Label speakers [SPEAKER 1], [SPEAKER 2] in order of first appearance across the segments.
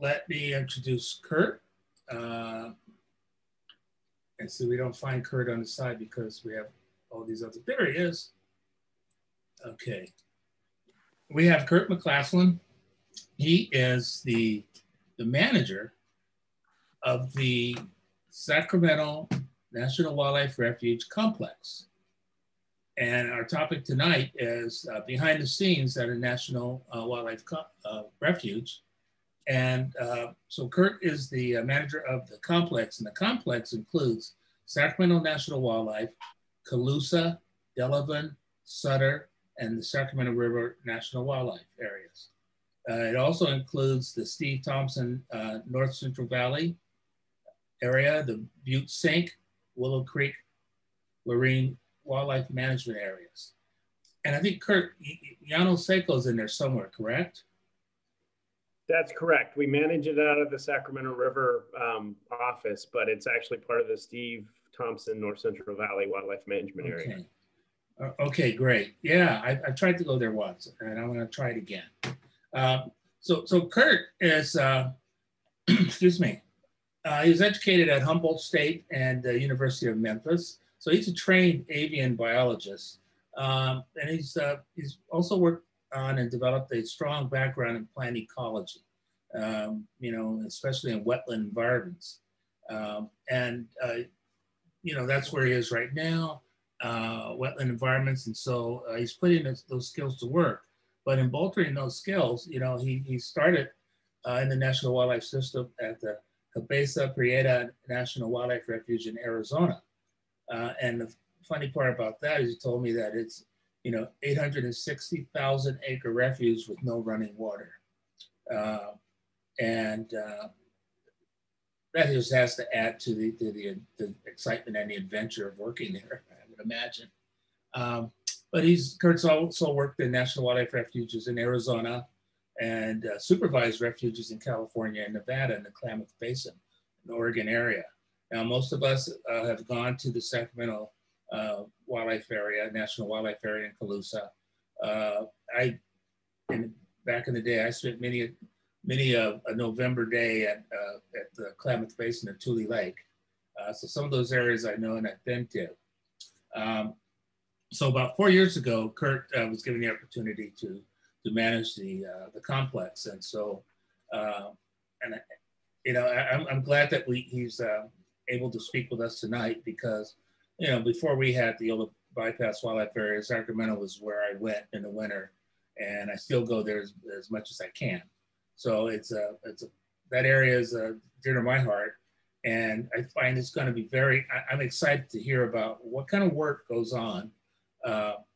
[SPEAKER 1] let me introduce Curt. And so we don't find Curt on the side because we have all these other, there he is. Okay. We have Curt McCasland. He is the manager of the Sacramento National Wildlife Refuge Complex. And our topic tonight is behind the scenes at a National Wildlife Refuge. And so Curt is the manager of the complex, and the complex includes Sacramento National Wildlife, Colusa, Delevan, Sutter, and the Sacramento River National Wildlife areas. It also includes the Steve Thompson North Central Valley area, the Butte Sink, Willow Creek, Lurline wildlife management areas. And I think Curt, Llano Seco's in there somewhere, correct?
[SPEAKER 2] That's correct. We manage it out of the Sacramento River office, but it's actually part of the Steve Thompson North Central Valley Wildlife Management area.
[SPEAKER 1] Okay, great. Yeah, I've tried to go there once, and I'm going to try it again. So Curt is, excuse me, he was educated at Humboldt State and the University of Memphis. So he's a trained avian biologist, and he's also worked on and developed a strong background in plant ecology, you know, especially in wetland environments. You know, that's where he is right now, wetland environments. And so he's putting those skills to work. But in bolstering those skills, you know, he started in the National Wildlife System at the Cabeza, Prieta National Wildlife Refuge in Arizona. And the funny part about that is he told me that it's, you know, 860,000 acre refuge with no running water. That just has to add to the excitement and the adventure of working there, I would imagine. But Curt's also worked in National Wildlife Refuges in Arizona and supervised refuges in California and Nevada in the Klamath Basin, in the Oregon area. Now, most of us have gone to the Sacramento wildlife area, National Wildlife Area in Colusa. Back in the day, I spent many a November day at the Klamath Basin at Tule Lake. So some of those areas I know and I've been to. So about 4 years ago, Curt was given the opportunity to manage the complex. And so, you know, I'm glad that he's able to speak with us tonight because, you know, before we had the Yolo bypass wildlife area, Sacramento was where I went in the winter, and I still go there as much as I can. So that area is dear to my heart, and I find it's going to be I'm excited to hear about what kind of work goes on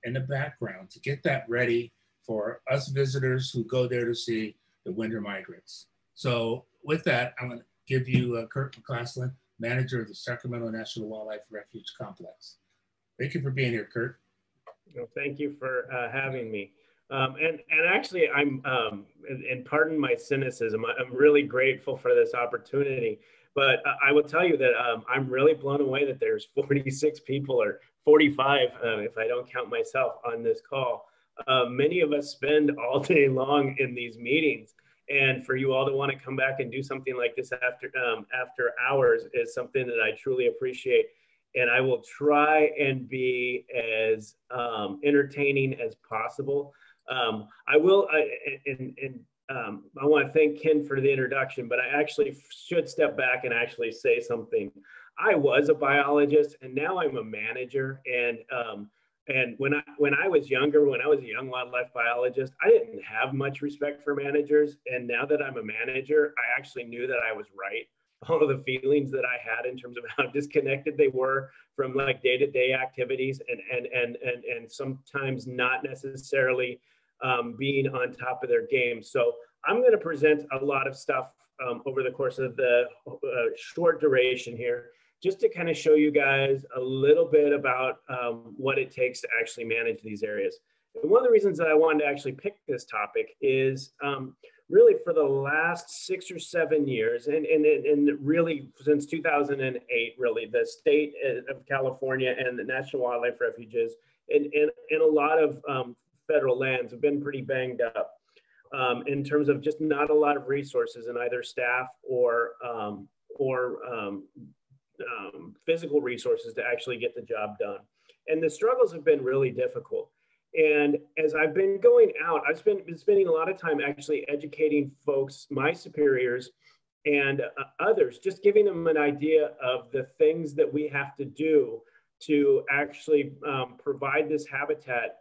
[SPEAKER 1] in the background to get that ready for us visitors who go there to see the winter migrants. So with that, I'm going to give you Curt McCasland, manager of the Sacramento National Wildlife Refuge Complex. Thank you for being here, Curt.
[SPEAKER 2] Well, thank you for having me. And actually, and pardon my cynicism, I'm really grateful for this opportunity. But I will tell you that I'm really blown away that there's 46 people or 45, if I don't count myself, on this call. Many of us spend all day long in these meetings. And for you all to want to come back and do something like this after hours is something that I truly appreciate. And I will try and be as entertaining as possible. I want to thank Ken for the introduction, but I actually should step back and actually say something. I was a biologist, and now I'm a manager. And when I was younger, when I was a young wildlife biologist, I didn't have much respect for managers. And now that I'm a manager, I actually knew that I was right. All of the feelings that I had in terms of how disconnected they were from like day-to-day activities and sometimes not necessarily being on top of their game. So I'm going to present a lot of stuff over the course of the short duration here, just to kind of show you guys a little bit about what it takes to actually manage these areas. And one of the reasons that I wanted to actually pick this topic is really for the last 6 or 7 years, and really since 2008, really, the state of California and the National Wildlife Refuges and a lot of federal lands have been pretty banged up. in terms of just not a lot of resources in either staff or physical resources to actually get the job done. And the struggles have been really difficult. And as I've been going out, I've been spending a lot of time actually educating folks, my superiors and others, just giving them an idea of the things that we have to do to actually provide this habitat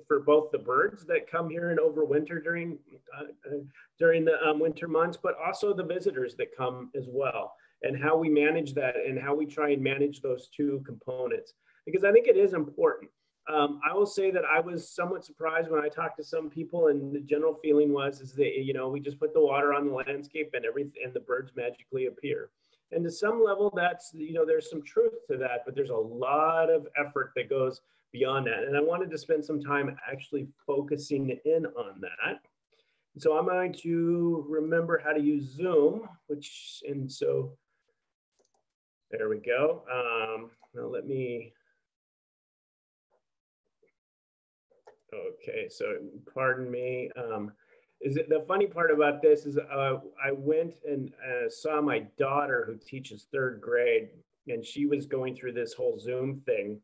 [SPEAKER 2] for both the birds that come here and overwinter during the winter months, but also the visitors that come as well, and how we manage that and how we try and manage those two components, because I think it is important. I will say that I was somewhat surprised when I talked to some people, and the general feeling was that, you know, we just put the water on the landscape and everything, and the birds magically appear. And to some level, that's, you know, there's some truth to that, but there's a lot of effort that goes beyond that. And I wanted to spend some time actually focusing in on that. So I'm going to remember how to use Zoom, and so there we go. Now let me, okay, so pardon me. The funny part about this is I went and saw my daughter, who teaches 3rd grade, and she was going through this whole Zoom thing,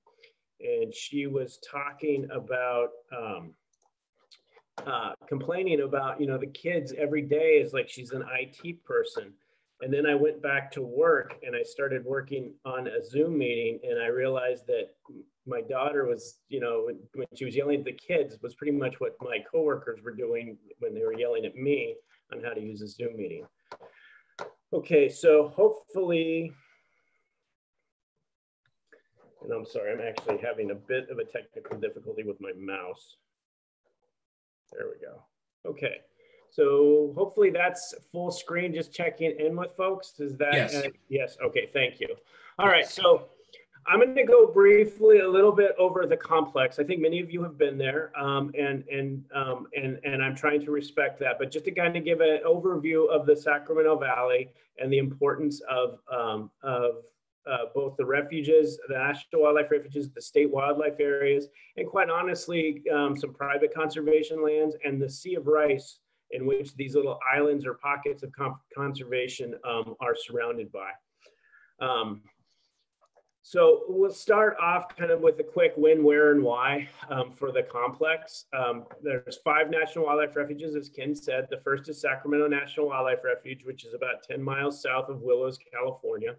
[SPEAKER 2] and she was talking about complaining about, you know, the kids every day is like she's an IT person. And then I went back to work and I started working on a Zoom meeting, and I realized that my daughter was, you know, when she was yelling at the kids, was pretty much what my coworkers were doing when they were yelling at me on how to use a Zoom meeting. Okay, so hopefully, and I'm sorry, I'm actually having a bit of a technical difficulty with my mouse. There we go. Okay. So hopefully that's full screen, just checking in with folks. Is that?
[SPEAKER 1] Yes.
[SPEAKER 2] Yes. Okay. Thank you. All right. So I'm going to go briefly a little bit over the complex. I think many of you have been there, and I'm trying to respect that. But just to kind of give an overview of the Sacramento Valley and the importance of both the refuges, the National Wildlife Refuges, the state wildlife areas, and quite honestly, some private conservation lands, and the Sea of Rice, in which these little islands or pockets of conservation are surrounded by. So we'll start off kind of with a quick when, where, and why for the complex. There's 5 National Wildlife Refuges, as Ken said. The first is Sacramento National Wildlife Refuge, which is about 10 miles south of Willow, California.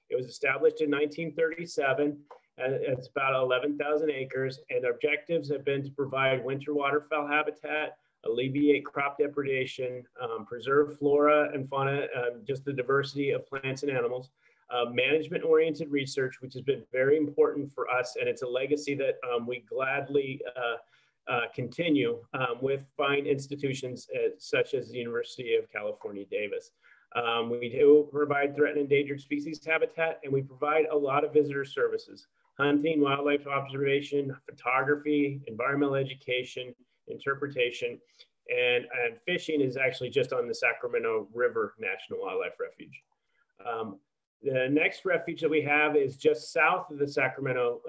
[SPEAKER 2] It was established in 1937. It's about 11,000 acres, and objectives have been to provide winter waterfowl habitat, alleviate crop depredation, preserve flora and fauna, just the diversity of plants and animals, management-oriented research, which has been very important for us, and it's a legacy that we gladly continue with fine institutions such as the University of California, Davis. We do provide threatened and endangered species habitat, and we provide a lot of visitor services: hunting, wildlife observation, photography, environmental education, interpretation, and fishing is actually just on the Sacramento River National Wildlife Refuge. The next refuge that we have is just south of the Sacramento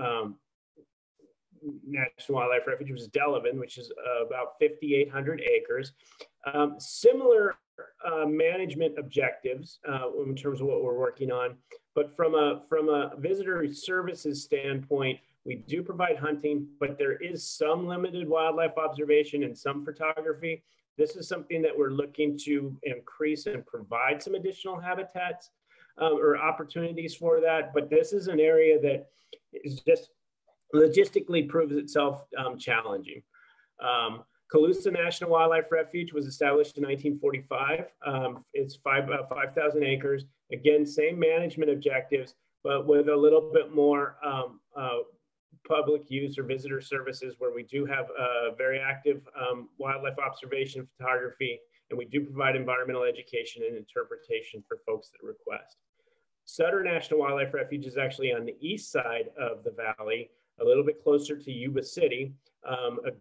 [SPEAKER 2] National Wildlife Refuge, which is Delevan, which is about 5,800 acres. Similar management objectives in terms of what we're working on, but from a visitor services standpoint, we do provide hunting, but there is some limited wildlife observation and some photography. This is something that we're looking to increase and provide some additional habitats or opportunities for that. But this is an area that is just logistically proves itself challenging. Colusa National Wildlife Refuge was established in 1945. It's 5,000 acres. Again, same management objectives, but with a little bit more public use or visitor services, where we do have very active wildlife observation photography, and we do provide environmental education and interpretation for folks that request. Sutter National Wildlife Refuge is actually on the east side of the valley, a little bit closer to Yuba City. A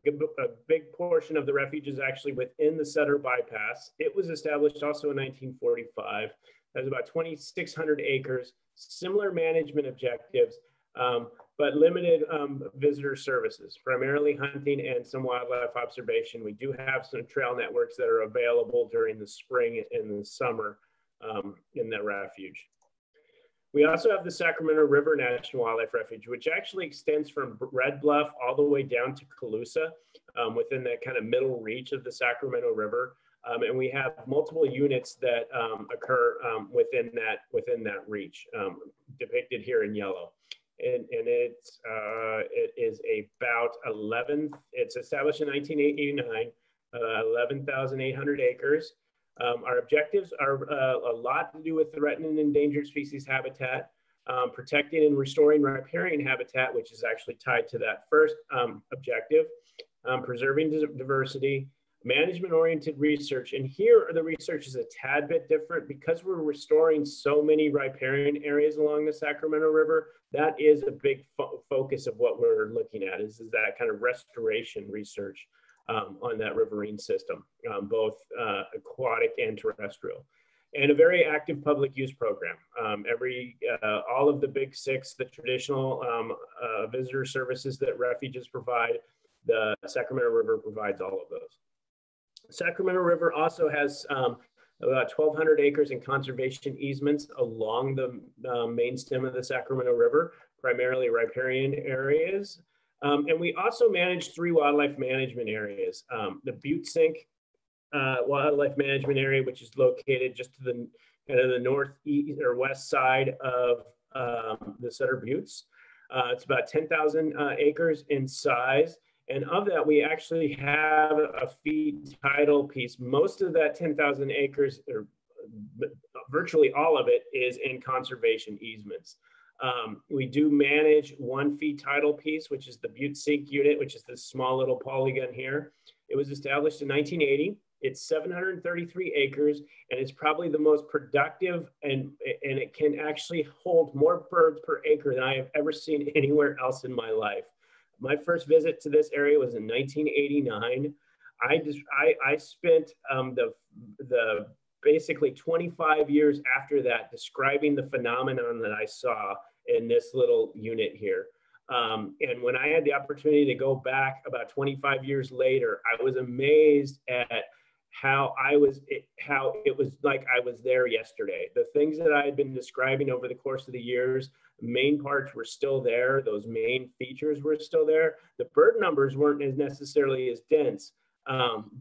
[SPEAKER 2] big portion of the refuge is actually within the Sutter bypass. It was established also in 1945. It has about 2,600 acres, similar management objectives, but limited visitor services, primarily hunting and some wildlife observation. We do have some trail networks that are available during the spring and the summer in that refuge. We also have the Sacramento River National Wildlife Refuge, which actually extends from Red Bluff all the way down to Colusa, within that kind of middle reach of the Sacramento River. And we have multiple units that occur within that reach, depicted here in yellow. And it is about it's established in 1989, 11,800 acres. Our objectives are a lot to do with threatened and endangered species habitat, protecting and restoring riparian habitat, which is actually tied to that first objective, preserving diversity, management-oriented research. And here the research is a tad bit different because we're restoring so many riparian areas along the Sacramento River. That is a big focus of what we're looking at is that kind of restoration research on that riverine system, both aquatic and terrestrial. And a very active public use program. All of the big six, the traditional visitor services that refuges provide, the Sacramento River provides all of those. Sacramento River also has about 1,200 acres in conservation easements along the main stem of the Sacramento River, primarily riparian areas. And we also manage 3 wildlife management areas. The Butte Sink Wildlife Management Area, which is located just to the kind of the northeast or west side of the Sutter Buttes. It's about 10,000 acres in size. And of that, we actually have a fee title piece. Most of that 10,000 acres, or virtually all of it, is in conservation easements. We do manage one fee title piece, which is the Butte Sink unit, which is this small little polygon here. It was established in 1980. It's 733 acres, and it's probably the most productive, and it can actually hold more birds per acre than I have ever seen anywhere else in my life. My first visit to this area was in 1989. I spent the basically 25 years after that describing the phenomenon that I saw in this little unit here. And when I had the opportunity to go back about 25 years later, I was amazed at how it was like I was there yesterday. The things that I had been describing over the course of the years, main parts were still there. Those main features were still there. The bird numbers weren't as necessarily as dense,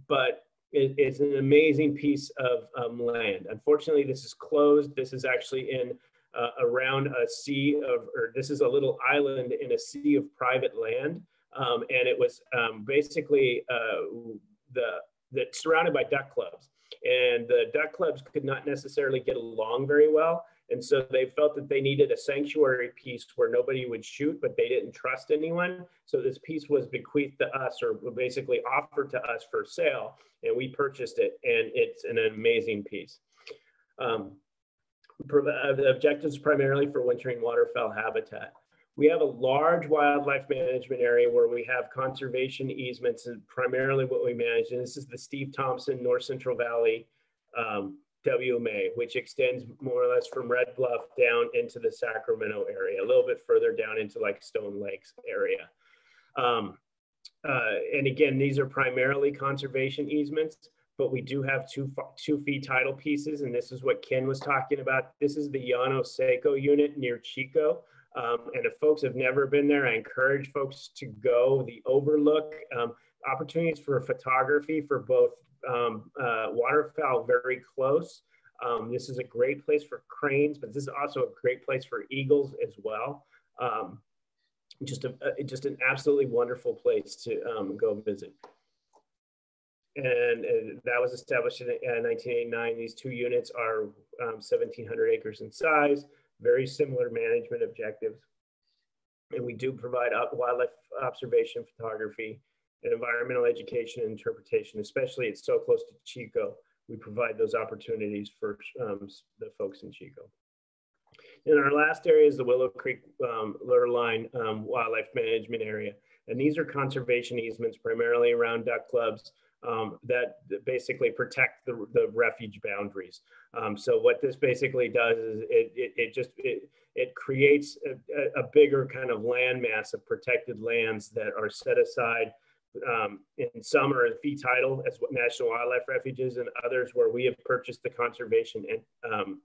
[SPEAKER 2] but it's an amazing piece of land. Unfortunately, this is closed. This is actually in around a sea of, or this is a little island in a sea of private land. And it was basically surrounded by duck clubs. And the duck clubs could not necessarily get along very well. And so they felt that they needed a sanctuary piece where nobody would shoot, but they didn't trust anyone. So this piece was bequeathed to us, or basically offered to us for sale, and we purchased it, and it's an amazing piece. The objectives primarily for wintering waterfowl habitat. We have a large wildlife management area where we have conservation easements, and primarily what we manage, and this is the Steve Thompson North Central Valley WMA, which extends more or less from Red Bluff down into the Sacramento area, a little bit further down into like Stone Lakes area. And again, these are primarily conservation easements, but we do have two fee title pieces, and this is what Ken was talking about. This is the Llano Seco unit near Chico. And if folks have never been there, I encourage folks to go. The overlook, opportunities for photography for both waterfowl very close. This is a great place for cranes, but this is also a great place for eagles as well. Just an absolutely wonderful place to go visit. And that was established in 1989. These two units are 1,700 acres in size, very similar management objectives. And we do provide wildlife observation, photography, and environmental education and interpretation, especially it's so close to Chico. We provide those opportunities for the folks in Chico. And our last area is the Willow Creek Lurline Wildlife Management Area. And these are conservation easements primarily around duck clubs. that basically protect the refuge boundaries. So what this basically does is it creates a bigger kind of landmass of protected lands that are set aside. In some are in fee title as National Wildlife Refuges, and others where we have purchased the conservation and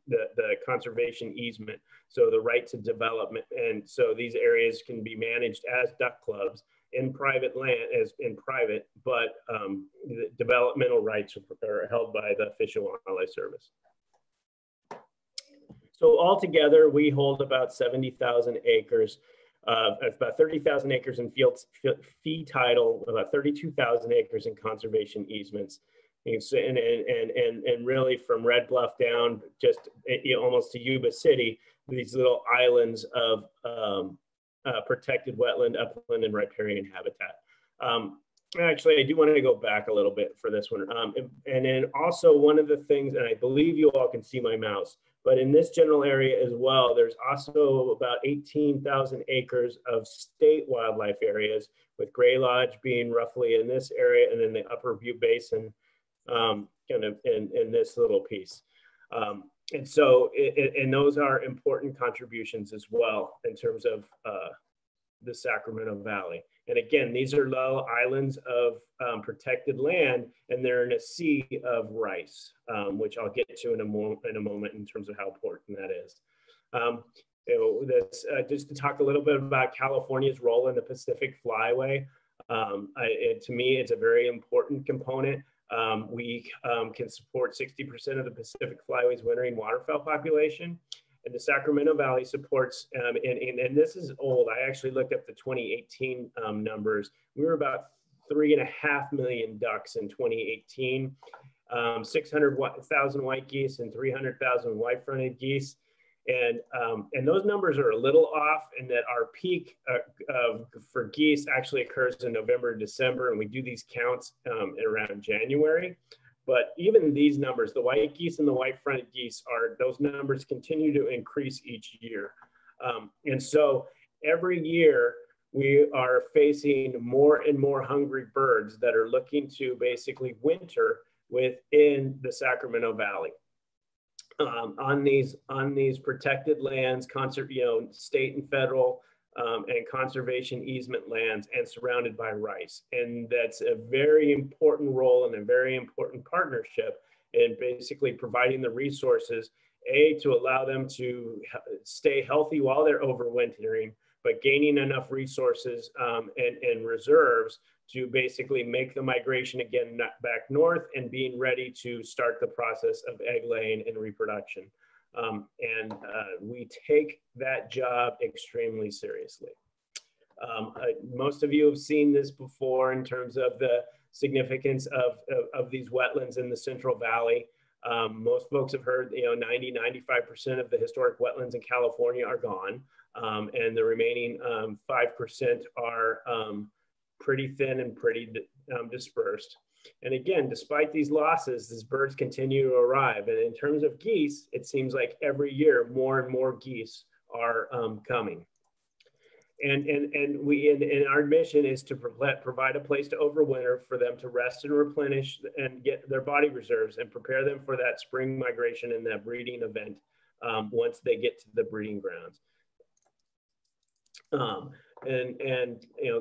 [SPEAKER 2] the conservation easement, so the right to development. And so these areas can be managed as duck clubs in private land, but the developmental rights are held by the Fish and Wildlife Service. So altogether, we hold about 70,000 acres. About 30,000 acres in fee title, about 32,000 acres in conservation easements. And really from Red Bluff down just almost to Yuba City, these little islands of protected wetland, upland, and riparian habitat. Actually, I do want to go back a little bit for this one. And then also one of the things, and I believe you all can see my mouse, but in this general area as well, there's also about 18,000 acres of state wildlife areas, with Gray Lodge being roughly in this area, and then the upper Butte Basin kind of in this little piece. And so, and those are important contributions as well in terms of the Sacramento Valley. And again, these are little islands of protected land, and they're in a sea of rice, which I'll get to in a moment in terms of how important that is. Just to talk a little bit about California's role in the Pacific Flyway. To me, it's a very important component. We can support 60% of the Pacific Flyway's wintering waterfowl population. And the Sacramento Valley supports, and this is old. I actually looked up the 2018 numbers. We were about 3.5 million ducks in 2018, 600,000 white geese and 300,000 white-fronted geese. And those numbers are a little off, and that our peak for geese actually occurs in November and December, and we do these counts around January. But even these numbers, the white geese and the white-fronted geese, those numbers continue to increase each year. And so every year we are facing more and more hungry birds that are looking to basically winter within the Sacramento Valley. On these protected lands, state and federal, and conservation easement lands, and surrounded by rice. And that's a very important role and a very important partnership in basically providing the resources, to allow them to stay healthy while they're overwintering, but gaining enough resources and reserves to basically make the migration again back north, and being ready to start the process of egg laying and reproduction. We take that job extremely seriously. Most of you have seen this before in terms of the significance of these wetlands in the Central Valley. Most folks have heard, 90–95% of the historic wetlands in California are gone, and the remaining 5% are pretty thin and pretty dispersed. And again, despite these losses, these birds continue to arrive. And in terms of geese, it seems like every year more and more geese are coming. And our mission is to provide a place to overwinter for them to rest and replenish and get their body reserves, and prepare them for that spring migration and that breeding event once they get to the breeding grounds.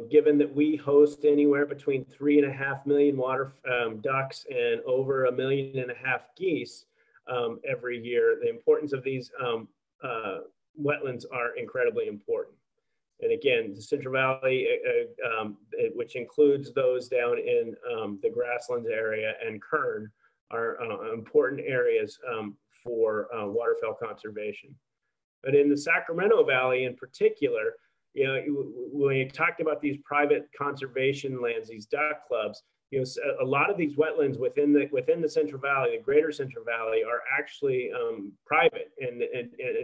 [SPEAKER 2] Given that we host anywhere between 3.5 million ducks and over 1.5 million geese every year, the importance of these wetlands are incredibly important. And again, the Central Valley, which includes those down in the Grasslands area and Kern, are important areas for waterfowl conservation. But in the Sacramento Valley in particular, when you talked about these private conservation lands, these duck clubs, a lot of these wetlands within the Central Valley, the greater Central Valley, are actually private, and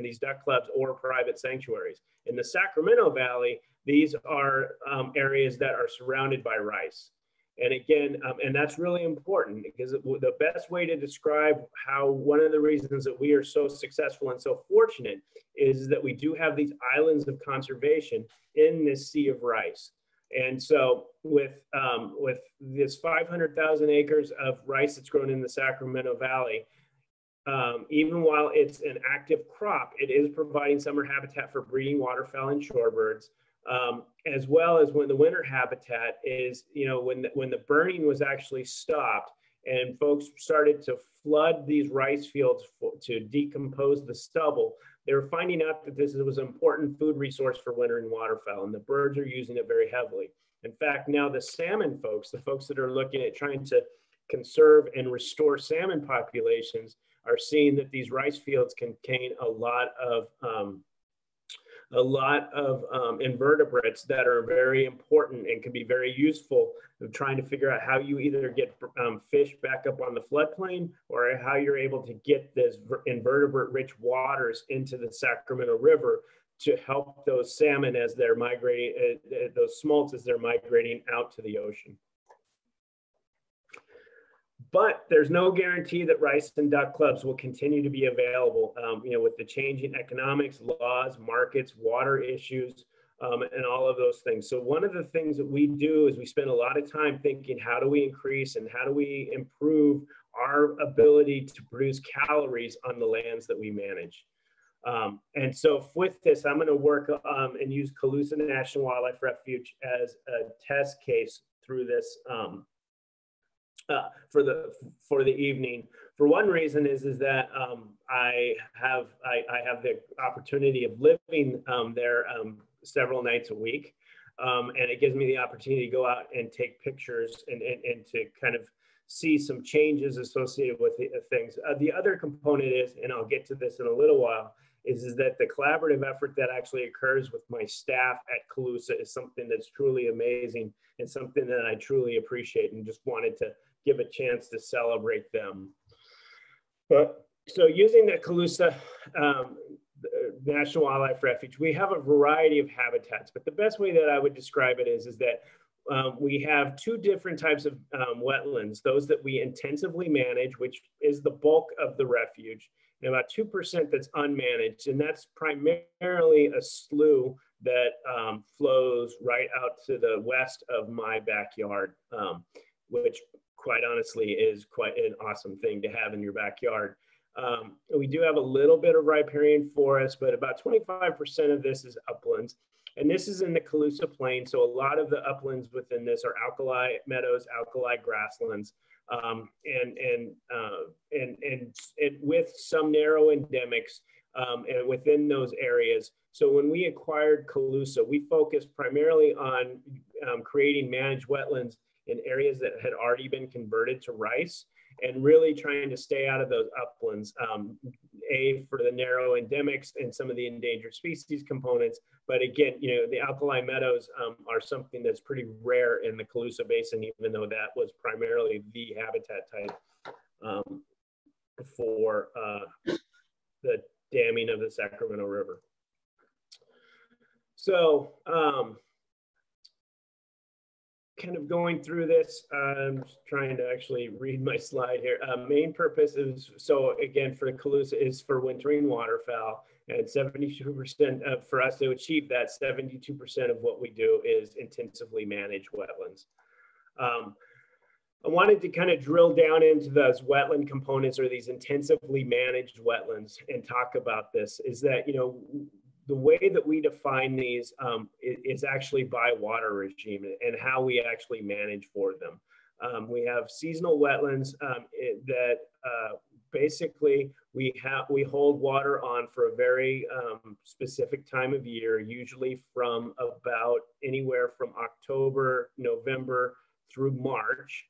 [SPEAKER 2] these duck clubs or private sanctuaries. In the Sacramento Valley, these are areas that are surrounded by rice. And again, and that's really important, because the best way to describe how one of the reasons that we are so successful and so fortunate is that we do have these islands of conservation in this sea of rice. And so with this 500,000 acres of rice that's grown in the Sacramento Valley, even while it's an active crop, it is providing summer habitat for breeding waterfowl and shorebirds, as well as when the winter habitat is, when the burning was actually stopped and folks started to flood these rice fields to decompose the stubble, they were finding out that this was an important food resource for wintering waterfowl, and the birds are using it very heavily. In fact, now the salmon folks, the folks that are looking at trying to conserve and restore salmon populations, are seeing that these rice fields contain a lot of invertebrates that are very important and can be very useful of trying to figure out how you either get fish back up on the floodplain, or how you're able to get this invertebrate-rich waters into the Sacramento River to help those salmon as they're migrating, those smolts as they're migrating out to the ocean. But there's no guarantee that rice and duck clubs will continue to be available, with the changing economics, laws, markets, water issues, and all of those things. So one of the things that we do is we spend a lot of time thinking, how do we increase and how do we improve our ability to produce calories on the lands that we manage? And so with this, I'm going to work and use Colusa National Wildlife Refuge as a test case through this for the evening. For one reason is that I have the opportunity of living there several nights a week, and it gives me the opportunity to go out and take pictures and to kind of see some changes associated with the things. The other component is, and I'll get to this in a little while, is that the collaborative effort that actually occurs with my staff at Colusa is something that's truly amazing and something that I truly appreciate, and just wanted to give a chance to celebrate them. But so using the Colusa National Wildlife Refuge, we have a variety of habitats, but the best way that I would describe it is that we have two different types of wetlands, those that we intensively manage, which is the bulk of the refuge, and about 2% that's unmanaged, and that's primarily a slough that flows right out to the west of my backyard, which quite honestly is quite an awesome thing to have in your backyard. We do have a little bit of riparian forest, but about 25% of this is uplands. And this is in the Colusa Plain. So a lot of the uplands within this are alkali meadows, alkali grasslands, and with some narrow endemics and within those areas. So when we acquired Colusa, we focused primarily on creating managed wetlands in areas that had already been converted to rice, and really trying to stay out of those uplands, for the narrow endemics and some of the endangered species components. But again, the alkali meadows are something that's pretty rare in the Colusa Basin, even though that was primarily the habitat type for the damming of the Sacramento River. So, kind of going through this, I'm just trying to actually read my slide here. Main purpose is, so again, for the Colusa is for wintering waterfowl, and 72% for us to achieve that, 72% of what we do is intensively manage wetlands. I wanted to kind of drill down into those wetland components, or these intensively managed wetlands, and talk about this. Is that, the way that we define these is actually by water regime and how we actually manage for them. We have seasonal wetlands that basically we hold water on for a very specific time of year, usually from about anywhere from October, November through March,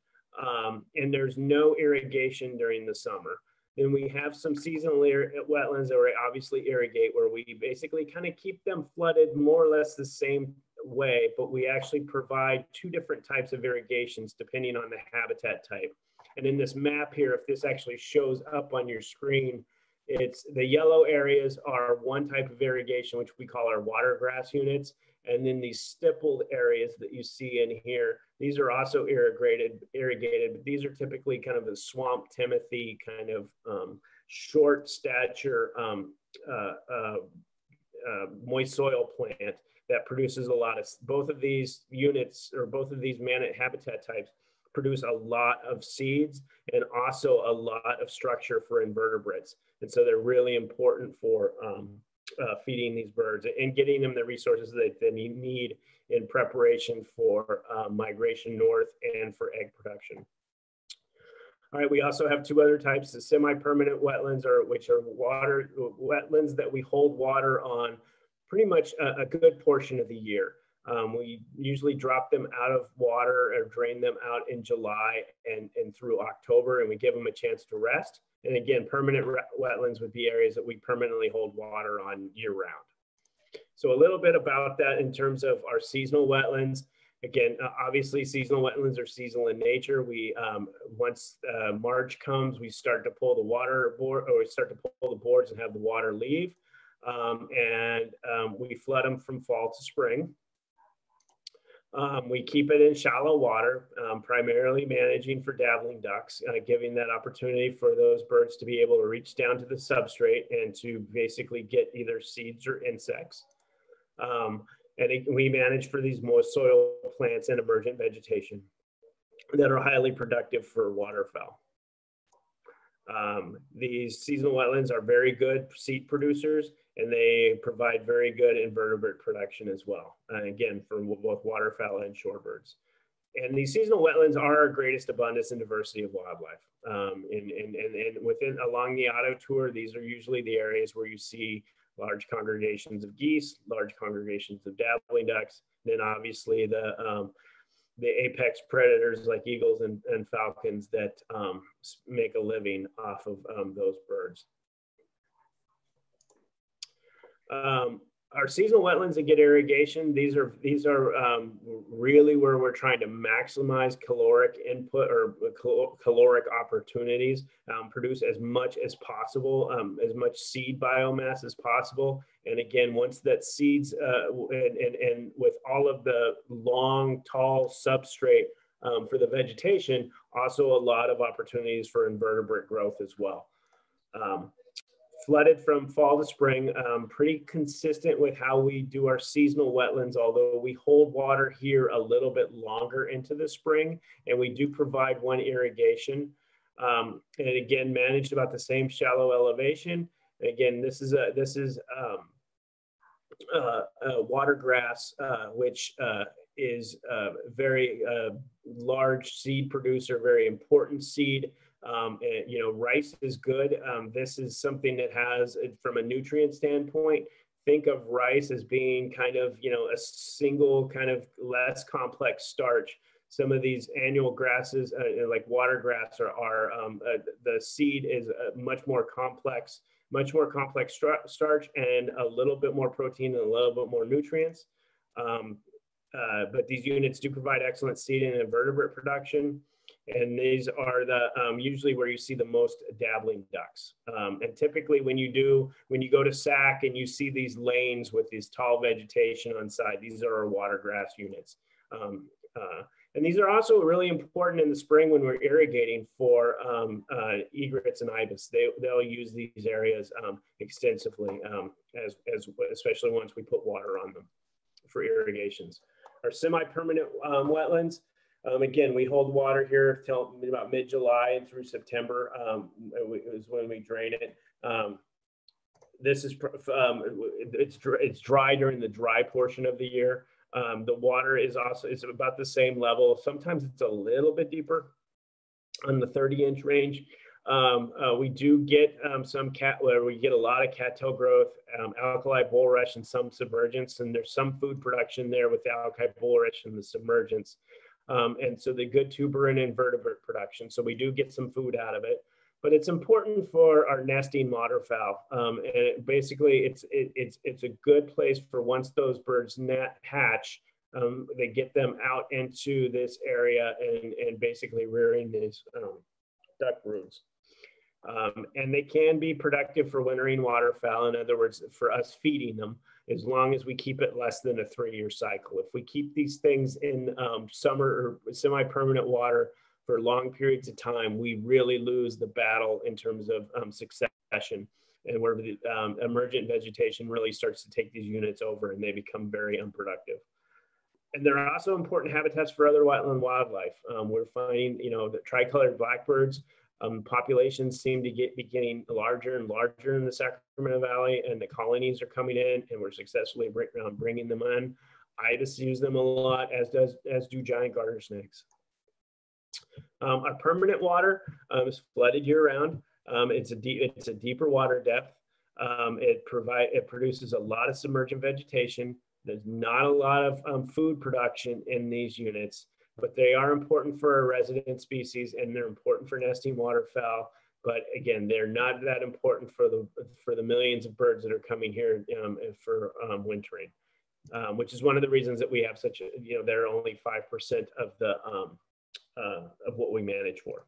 [SPEAKER 2] and there's no irrigation during the summer. Then we have some seasonal wetlands that we obviously irrigate, where we basically kind of keep them flooded more or less the same way, but we actually provide two different types of irrigations depending on the habitat type. And in this map here, if this actually shows up on your screen, it's the yellow areas are one type of irrigation, which we call our water grass units. And then these stippled areas that you see in here, these are also irrigated, but these are typically kind of a swamp timothy kind of short stature moist soil plant that produces a lot of, both of these units or both of these manatee habitat types produce a lot of seeds and also a lot of structure for invertebrates. And so they're really important for feeding these birds and getting them the resources that they need in preparation for migration north and for egg production. All right, we also have two other types, the semi-permanent wetlands, which are wetlands that we hold water on pretty much a good portion of the year. We usually drop them out of water or drain them out in July and through October, and we give them a chance to rest. And again, permanent wetlands would be areas that we permanently hold water on year round. So a little bit about that in terms of our seasonal wetlands. Again, obviously seasonal wetlands are seasonal in nature. We, once March comes, we start to pull the water board, or we start to pull the boards and have the water leave. We flood them from fall to spring. We keep it in shallow water, primarily managing for dabbling ducks, giving that opportunity for those birds to be able to reach down to the substrate and to basically get either seeds or insects. We manage for these moist soil plants and emergent vegetation that are highly productive for waterfowl. These seasonal wetlands are very good seed producers, and they provide very good invertebrate production as well. Again, for both waterfowl and shorebirds. And these seasonal wetlands are our greatest abundance and diversity of wildlife. And along the auto tour, these are usually the areas where you see large congregations of geese, large congregations of dabbling ducks, then obviously the apex predators like eagles and falcons that make a living off of those birds. Our seasonal wetlands that get irrigation, these are really where we're trying to maximize caloric input or caloric opportunities, produce as much as possible, as much seed biomass as possible. And again, once that seeds and with all of the long, tall substrate for the vegetation, also a lot of opportunities for invertebrate growth as well. Flooded from fall to spring, pretty consistent with how we do our seasonal wetlands, although we hold water here a little bit longer into the spring, and we do provide one irrigation. And again, managed about the same shallow elevation. And again, this is watergrass, which is a very large seed producer, very important seed. You know, rice is good. This is something that has, from a nutrient standpoint, think of rice as being kind of, you know, a single kind of less complex starch. Some of these annual grasses, like watergrass, the seed is a much more complex starch and a little bit more protein and a little bit more nutrients. But these units do provide excellent seed and invertebrate production. And these are the usually where you see the most dabbling ducks. And typically when you go to Sac and you see these lanes with these tall vegetation on side, these are our watergrass units. And these are also really important in the spring when we're irrigating for egrets and ibis. They'll use these areas extensively, especially once we put water on them for irrigations. Our semi-permanent wetlands, again, we hold water here till about mid-July and through September is when we drain it. This is it's dry during the dry portion of the year. The water is also, it's about the same level. Sometimes it's a little bit deeper on the 30-inch range. We do get we get a lot of cattail growth, alkali bulrush, and some submergence, and there's some food production there with the alkali bulrush and the submergence. And so the good tuber and invertebrate production. So we do get some food out of it, but it's important for our nesting waterfowl. And basically it's a good place for once those birds hatch, they get them out into this area and basically rearing these duck broods. And they can be productive for wintering waterfowl. In other words, for us feeding them, as long as we keep it less than a 3-year cycle. If we keep these things in summer or semi-permanent water for long periods of time, we really lose the battle in terms of succession, and where the emergent vegetation really starts to take these units over and they become very unproductive. And they're also important habitats for other wetland wildlife. We're finding, that tricolored blackbirds populations seem to be getting larger and larger in the Sacramento Valley, and the colonies are coming in, and we're successfully bringing them in. Ibis use them a lot, as do giant garter snakes. Our permanent water is flooded year round. It's a deeper water depth. It produces a lot of submergent vegetation. There's not a lot of food production in these units, but they are important for our resident species, and they're important for nesting waterfowl. But again, they're not that important for the millions of birds that are coming here for wintering, which is one of the reasons that we have such a, they're only 5% of what we manage for.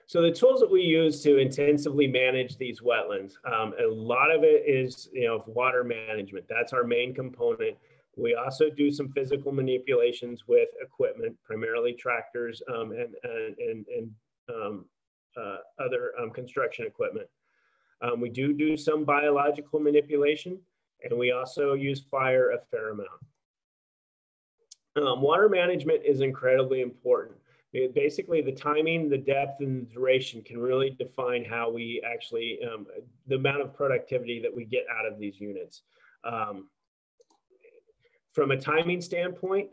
[SPEAKER 2] So the tools that we use to intensively manage these wetlands, a lot of it is, water management. That's our main component. We also do some physical manipulations with equipment, primarily tractors and other construction equipment. We do some biological manipulation, and we also use fire a fair amount. Water management is incredibly important. Basically, the timing, the depth, and the duration can really define how we actually, the amount of productivity that we get out of these units. From a timing standpoint,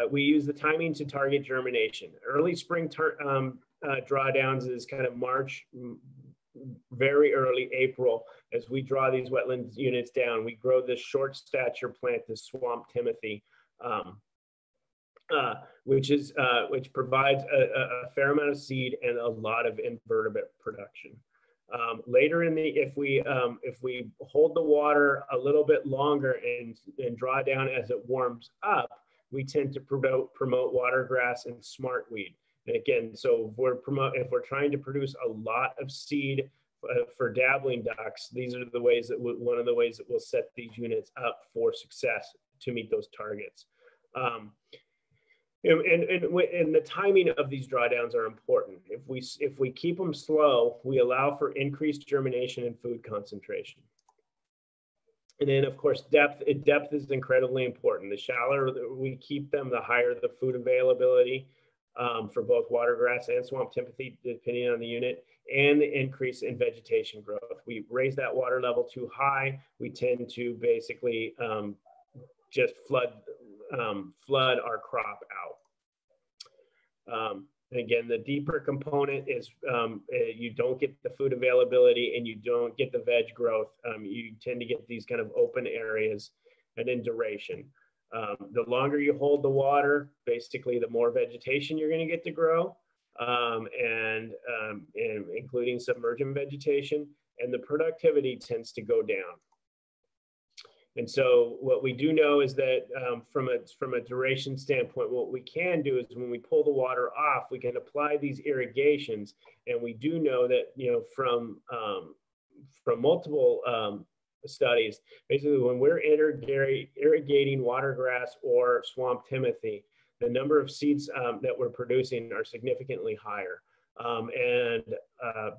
[SPEAKER 2] we use the timing to target germination. Early spring drawdowns is kind of March, very early April. As we draw these wetlands units down, we grow this short stature plant, this swamp timothy, which provides a fair amount of seed and a lot of invertebrate production. Later in the, if we hold the water a little bit longer and draw down as it warms up, we tend to promote watergrass and smartweed. And again, so if we're trying to produce a lot of seed for dabbling ducks, these are the ways that one of the ways that we'll set these units up for success to meet those targets. And the timing of these drawdowns are important. If we keep them slow, we allow for increased germination and food concentration. And then, of course, depth is incredibly important. The shallower we keep them, the higher the food availability for both watergrass and swamp timothy, depending on the unit, and the increase in vegetation growth. We raise that water level too high, we tend to basically just flood our crop out. Again, the deeper component is you don't get the food availability and you don't get the veg growth. You tend to get these kind of open areas. And then duration. The longer you hold the water, basically the more vegetation you're going to get to grow, and including submergent vegetation, and the productivity tends to go down. And so what we do know is that from a duration standpoint, what we can do is when we pull the water off, we can apply these irrigations. And we do know that, from multiple studies, basically when we're irrigating watergrass or swamp timothy, the number of seeds that we're producing are significantly higher. And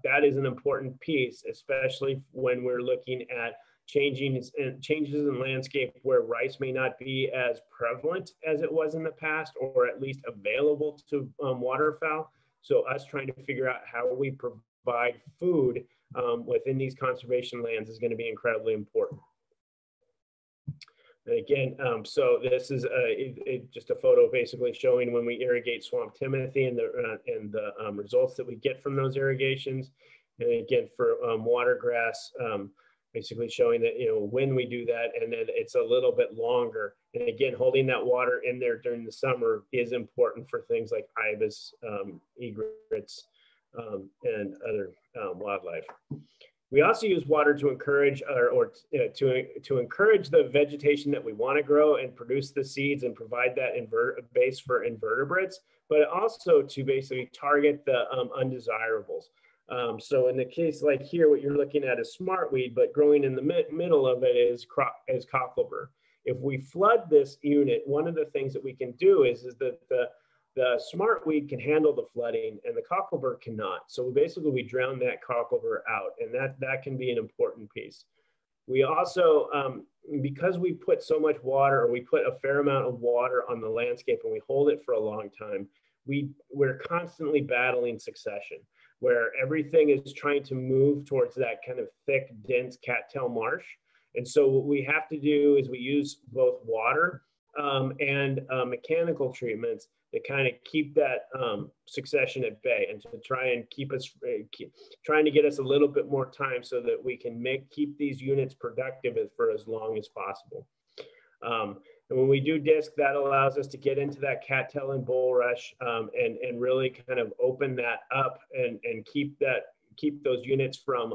[SPEAKER 2] that is an important piece, especially when we're looking at changes in landscape where rice may not be as prevalent as it was in the past, or at least available to waterfowl. So us trying to figure out how we provide food within these conservation lands is going to be incredibly important. And again, so this is just a photo basically showing when we irrigate swamp timothy and the results that we get from those irrigations. And again, for watergrass, basically showing that, when we do that, and then it's a little bit longer. And again, holding that water in there during the summer is important for things like ibis, egrets, and other wildlife. We also use water to encourage to encourage the vegetation that we want to grow and produce the seeds and provide that base for invertebrates, but also to basically target the undesirables. So in the case like here, what you're looking at is smartweed, but growing in the middle of it is cockleburr. If we flood this unit, one of the things that we can do is that The smartweed can handle the flooding and the cocklebur cannot. So basically we drown that cocklebur out, and that can be an important piece. We also, because we put so much water, or we put a fair amount of water on the landscape and we hold it for a long time, we're constantly battling succession, where everything is trying to move towards that kind of thick, dense cattail marsh. And so what we have to do is we use both water and mechanical treatments to kind of keep that succession at bay, and to try and keep us, trying to get us a little bit more time so that we can keep these units productive for as long as possible. And when we do disc, that allows us to get into that cattail and bulrush and really kind of open that up and keep those units from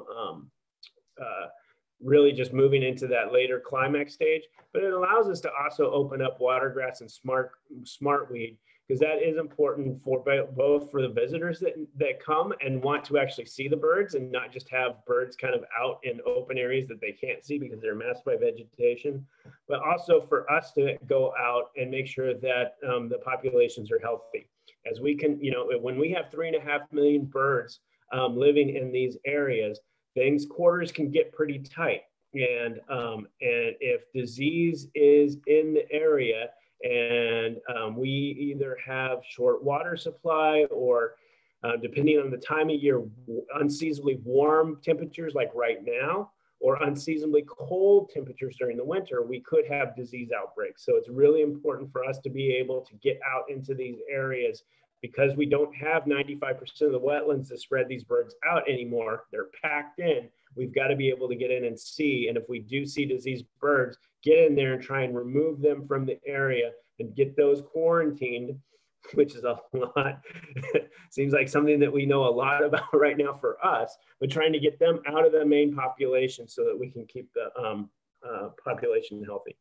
[SPEAKER 2] really just moving into that later climax stage. But it allows us to also open up watergrass and smartweed, because that is important for both for the visitors that come and want to actually see the birds, and not just have birds kind of out in open areas that they can't see because they're masked by vegetation, but also for us to go out and make sure that the populations are healthy. As we can, when we have 3.5 million birds living in these areas, quarters can get pretty tight. And if disease is in the area, and we either have short water supply, or depending on the time of year, unseasonably warm temperatures like right now, or unseasonably cold temperatures during the winter, we could have disease outbreaks. So it's really important for us to be able to get out into these areas, because we don't have 95% of the wetlands to spread these birds out anymore. They're packed in. We've got to be able to get in and see. And if we do see diseased birds, get in there and try and remove them from the area and get those quarantined, which is a lot. Seems like something that we know a lot about right now for us, but trying to get them out of the main population so that we can keep the population healthy.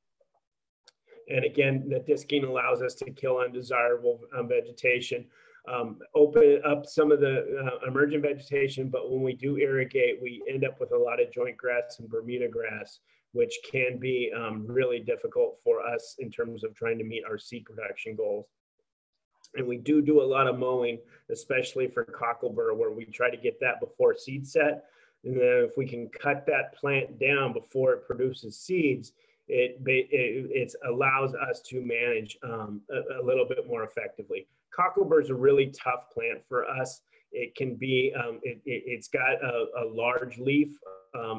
[SPEAKER 2] And again, the disking allows us to kill undesirable vegetation, open up some of the emergent vegetation, but when we do irrigate, we end up with a lot of joint grass and Bermuda grass, which can be really difficult for us in terms of trying to meet our seed production goals. And we do a lot of mowing, especially for cocklebur, where we try to get that before seed set. And then if we can cut that plant down before it produces seeds, it allows us to manage a little bit more effectively. Cocklebur is a really tough plant for us. It can be, it's got a large leaf.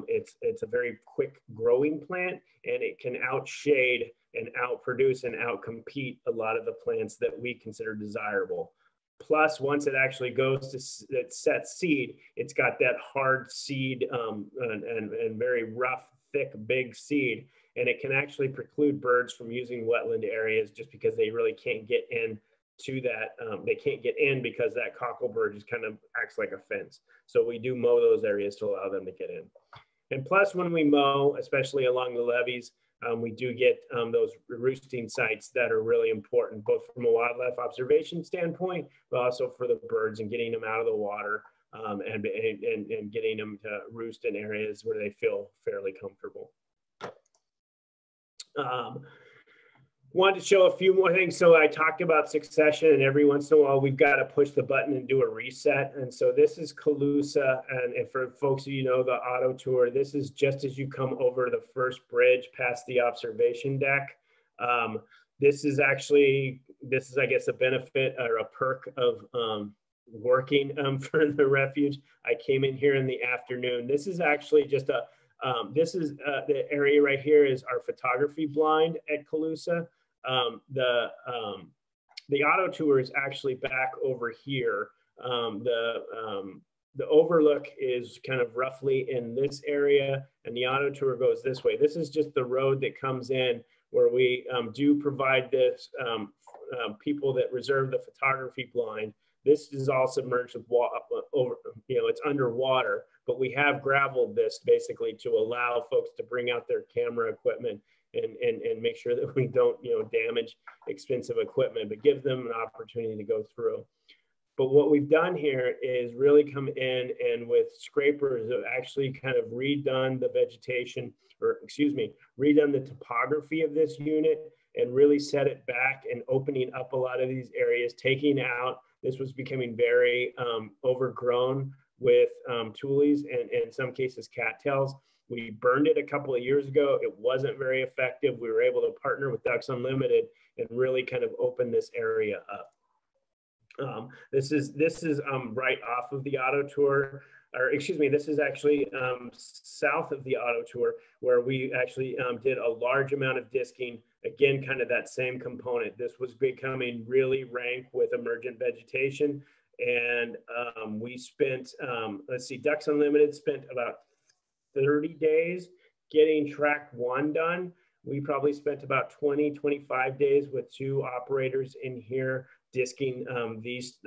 [SPEAKER 2] It's a very quick growing plant, and it can outshade and outproduce and outcompete a lot of the plants that we consider desirable. Plus, once it actually goes to it sets seed, it's got that hard seed and very rough, thick, big seed. And it can actually preclude birds from using wetland areas just because they really can't get in to that. They can't get in because that cocklebur just kind of acts like a fence. So we do mow those areas to allow them to get in. And plus, when we mow, especially along the levees, we do get those roosting sites that are really important, both from a wildlife observation standpoint, but also for the birds and getting them out of the water and getting them to roost in areas where they feel fairly comfortable. Wanted to show a few more things. So I talked about succession, and every once in a while we've got to push the button and do a reset. And so this is Colusa, and for folks who the auto tour, this is just as you come over the first bridge past the observation deck. This is I guess a benefit or a perk of working for the refuge. I came in here in the afternoon. This is actually just the area right here is our photography blind at Colusa. The auto tour is actually back over here. The overlook is kind of roughly in this area, and the auto tour goes this way. This is just the road that comes in where we do provide this people that reserve the photography blind. This is all submerged with water, it's underwater, but we have gravelled this basically to allow folks to bring out their camera equipment and make sure that we don't, damage expensive equipment, but give them an opportunity to go through. But what we've done here is really come in and with scrapers have actually kind of redone the vegetation, redone the topography of this unit and really set it back and opening up a lot of these areas, taking out, this was becoming very overgrown with tules and in some cases cattails. We burned it a couple of years ago. It wasn't very effective. We were able to partner with Ducks Unlimited and really kind of open this area up. This is right off of the auto tour, or excuse me, this is actually south of the auto tour, where we actually did a large amount of disking. Again, kind of that same component. This was becoming really rank with emergent vegetation. And we spent, let's see, Ducks Unlimited spent about 30 days getting track 1 done. We probably spent about 20, 25 days with 2 operators in here disking these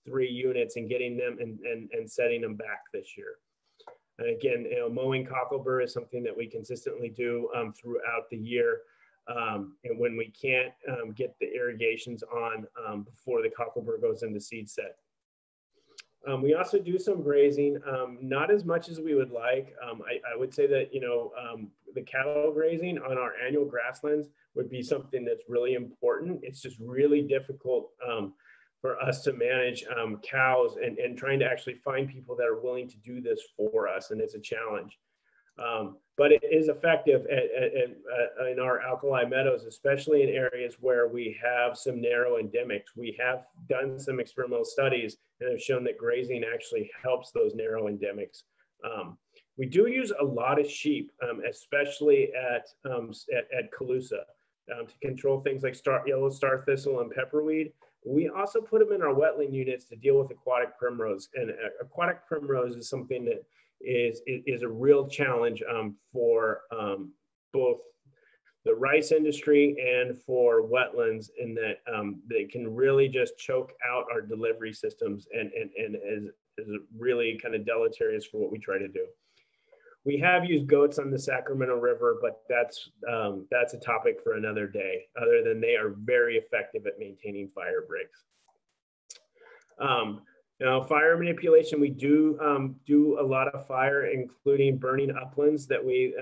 [SPEAKER 2] 3 units and getting them and setting them back this year. And again, you know, mowing cocklebur is something that we consistently do throughout the year. And when we can't get the irrigations on before the cocklebur goes into seed set. We also do some grazing, not as much as we would like. I would say that, you know, the cattle grazing on our annual grasslands would be something that's really important. It's just really difficult for us to manage cows and trying to actually find people that are willing to do this for us. And it's a challenge. But it is effective in our alkali meadows, especially in areas where we have some narrow endemics. We have done some experimental studies and have shown that grazing actually helps those narrow endemics. We do use a lot of sheep, especially at Colusa, to control things like yellow star thistle and pepperweed. We also put them in our wetland units to deal with aquatic primrose. And aquatic primrose is something that is a real challenge for both the rice industry and for wetlands, in that they can really just choke out our delivery systems and is really kind of deleterious for what we try to do. We have used goats on the Sacramento River, but that's a topic for another day, other than they are very effective at maintaining fire breaks. Now, fire manipulation, we do a lot of fire, including burning uplands that we,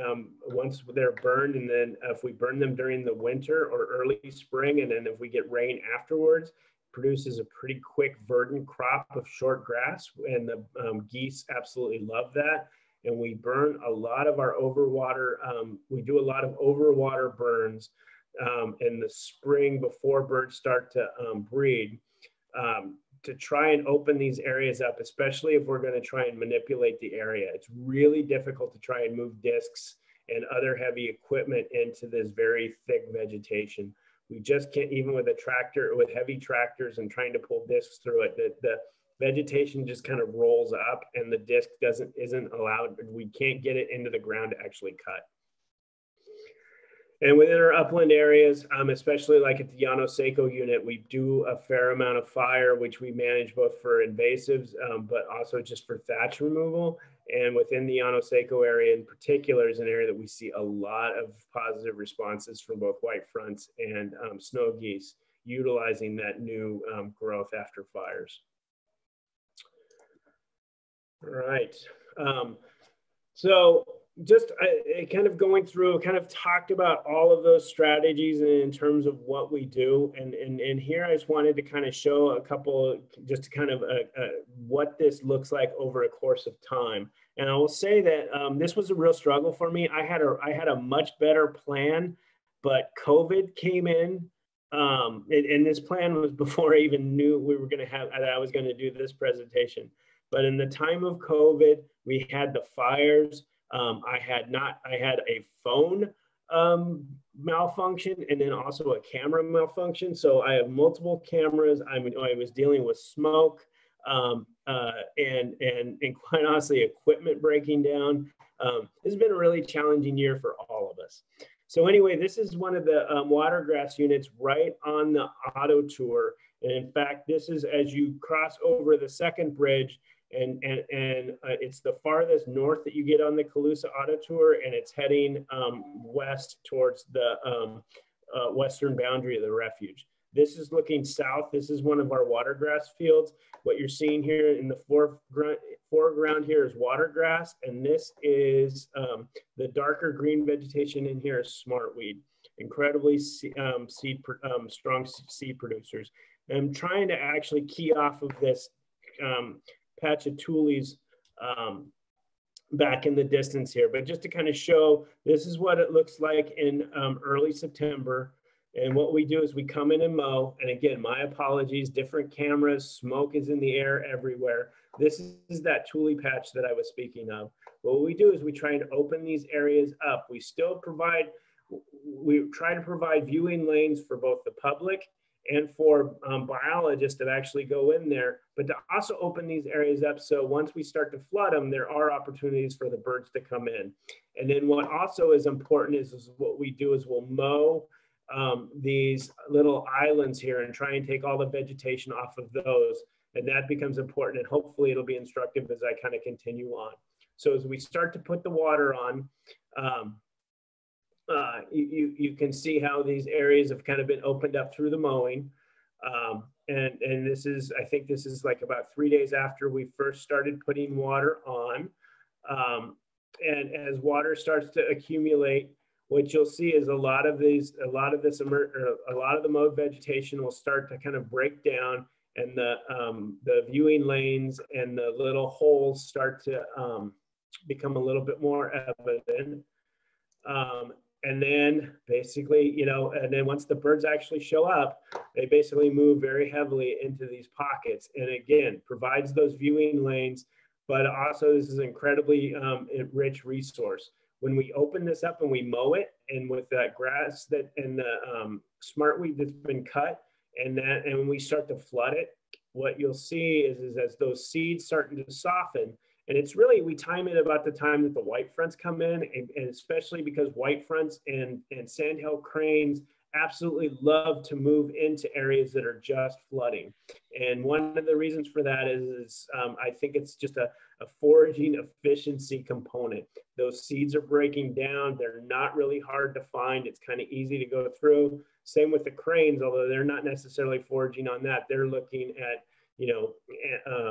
[SPEAKER 2] once they're burned, and then if we burn them during the winter or early spring, and then if we get rain afterwards, produces a pretty quick verdant crop of short grass, and the geese absolutely love that. And we burn a lot of our overwater, we do a lot of overwater burns in the spring before birds start to breed. To try and open these areas up, especially if we're going to try and manipulate the area. It's really difficult to try and move discs and other heavy equipment into this very thick vegetation. We just can't, even with a tractor, with heavy tractors and trying to pull discs through it, the vegetation just kind of rolls up and the disc isn't allowed, we can't get it into the ground to actually cut. And within our upland areas, especially like at the Llano Seco unit, we do a fair amount of fire, which we manage both for invasives, but also just for thatch removal. And within the Llano Seco area in particular is an area that we see a lot of positive responses from both white fronts and snow geese, utilizing that new growth after fires. All right. So just kind of going through, kind of talked about all of those strategies in terms of what we do. And here I just wanted to kind of show a couple, just to kind of what this looks like over a course of time. And I will say that this was a real struggle for me. I had a much better plan, but COVID came in. And this plan was before I even knew we were going to have, that I was going to do this presentation. But in the time of COVID, we had the fires. I had a phone malfunction and then also a camera malfunction. So I have multiple cameras. I was dealing with smoke and quite honestly, equipment breaking down. This has been a really challenging year for all of us. So anyway, this is one of the watergrass units right on the auto tour. And in fact, this is as you cross over the second bridge, and it's the farthest north that you get on the Colusa Auto Tour, and it's heading west towards the western boundary of the refuge. This is looking south. This is one of our watergrass fields. What you're seeing here in the foreground here is watergrass, and this is the darker green vegetation in here is smartweed. incredibly strong seed producers. And I'm trying to actually key off of this patch of tules back in the distance here, but just to kind of show, this is what it looks like in early September. And what we do is we come in and mow. And again, my apologies, different cameras, smoke is in the air everywhere. This is that tule patch that I was speaking of. What we do is we try and open these areas up. We try to provide viewing lanes for both the public and for biologists that actually go in there, but to also open these areas up so once we start to flood them, there are opportunities for the birds to come in. And then what also is important is what we do is we'll mow these little islands here and try and take all the vegetation off of those. And that becomes important, and hopefully it'll be instructive as I kind of continue on. So as we start to put the water on, you can see how these areas have kind of been opened up through the mowing. And this is, I think this is like about 3 days after we first started putting water on. And as water starts to accumulate, what you'll see is a lot of the mowed vegetation will start to kind of break down, and the viewing lanes and the little holes start to become a little bit more evident. And then basically, and then once the birds actually show up, they basically move very heavily into these pockets. And again, provides those viewing lanes, but also this is an incredibly rich resource. When we open this up and we mow it, and with that grass and the smartweed that's been cut, and when we start to flood it, what you'll see is as those seeds starting to soften. And it's really, we time it about the time that the white fronts come in, and especially because white fronts and sandhill cranes absolutely love to move into areas that are just flooding. And one of the reasons for that is I think it's just a foraging efficiency component. Those seeds are breaking down. They're not really hard to find. It's kind of easy to go through. Same with the cranes, although they're not necessarily foraging on that. They're looking at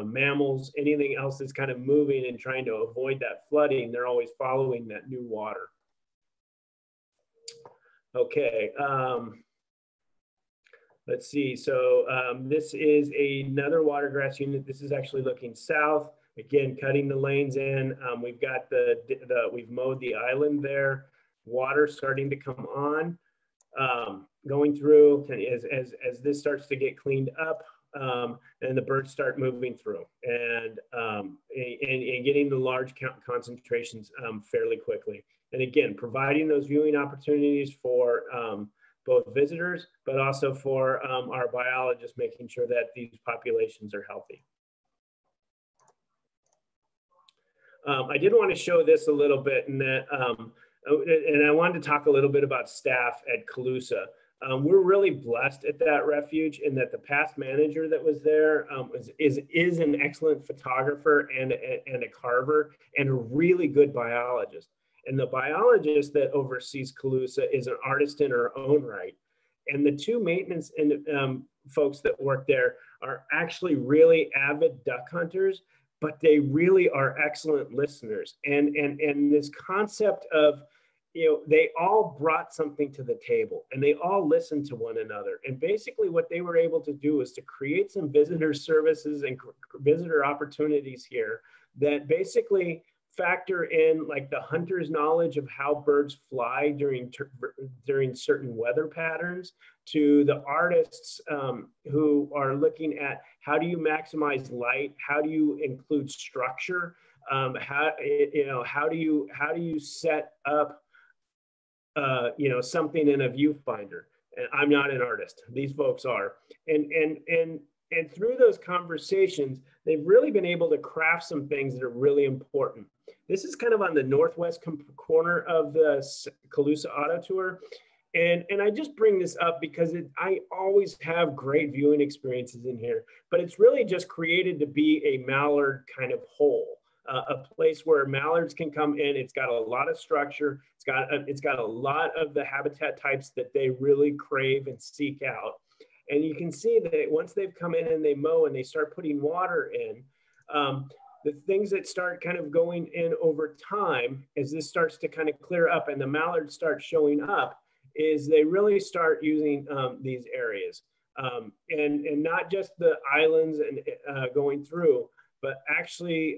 [SPEAKER 2] mammals, anything else that's kind of moving and trying to avoid that flooding. They're always following that new water. Okay, let's see. So this is another watergrass unit. This is actually looking south. Again, cutting the lanes in. We've got we've mowed the island there. Water starting to come on, going through as this starts to get cleaned up. And the birds start moving through and getting the large concentrations fairly quickly. And again, providing those viewing opportunities for both visitors, but also for our biologists, making sure that these populations are healthy. I did want to show this a little bit, and I wanted to talk a little bit about staff at Colusa. We're really blessed at that refuge in that the past manager that was there is an excellent photographer and a carver and a really good biologist. And the biologist that oversees Colusa is an artist in her own right. And the two maintenance folks that work there are actually really avid duck hunters, but they really are excellent listeners. And this concept of, they all brought something to the table and they all listened to one another. And basically what they were able to do is to create some visitor services and visitor opportunities here that basically factor in like the hunter's knowledge of how birds fly during certain weather patterns, to the artists who are looking at how do you maximize light, how do you include structure, how do you set up something in a viewfinder. And I'm not an artist, these folks are. And through those conversations, they've really been able to craft some things that are really important. This is kind of on the northwest corner of the Colusa Auto Tour. And I just bring this up because I always have great viewing experiences in here, but it's really just created to be a mallard kind of hole. A place where mallards can come in. It's got a lot of structure. It's got a lot of the habitat types that they really crave and seek out. And you can see that once they've come in and they mow and they start putting water in, the things that start kind of going in over time as this starts to kind of clear up and the mallards start showing up is they really start using these areas. And not just the islands and going through, but actually,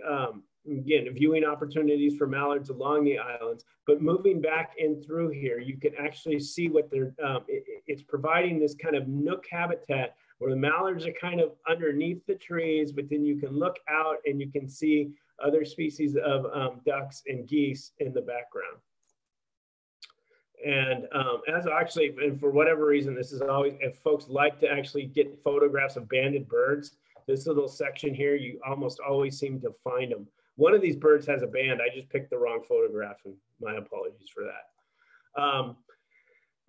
[SPEAKER 2] again, viewing opportunities for mallards along the islands, but moving back in through here, you can actually see what they're, it's providing this kind of nook habitat where the mallards are kind of underneath the trees, but then you can look out and you can see other species of ducks and geese in the background. And and for whatever reason, this is always, if folks like to actually get photographs of banded birds, this little section here, you almost always seem to find them. One of these birds has a band. I just picked the wrong photograph, and my apologies for that.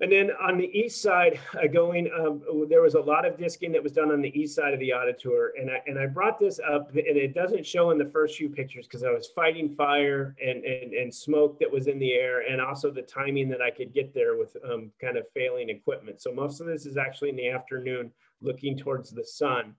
[SPEAKER 2] And then on the east side, there was a lot of disking that was done on the east side of the auditor. And I brought this up, and it doesn't show in the first few pictures because I was fighting fire and smoke that was in the air, and also the timing that I could get there with kind of failing equipment. So most of this is actually in the afternoon looking towards the sun.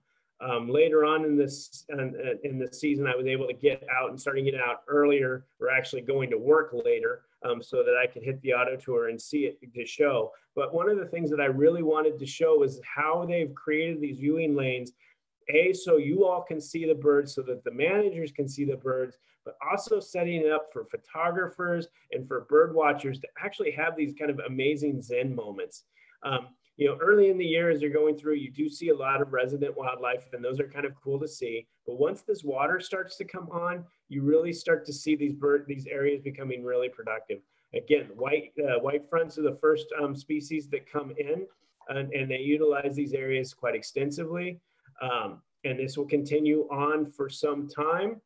[SPEAKER 2] Later on in the season, I was able to get out and starting to get out earlier, or actually going to work later, so that I could hit the auto tour and see it to show. But one of the things that I really wanted to show is how they've created these viewing lanes, so you all can see the birds, so that the managers can see the birds, but also setting it up for photographers and for bird watchers to actually have these kind of amazing Zen moments. You know, early in the year, as you're going through, you do see a lot of resident wildlife, and those are kind of cool to see. But once this water starts to come on, you really start to see these areas becoming really productive. Again, white fronts are the first species that come in, and they utilize these areas quite extensively. And this will continue on for some time.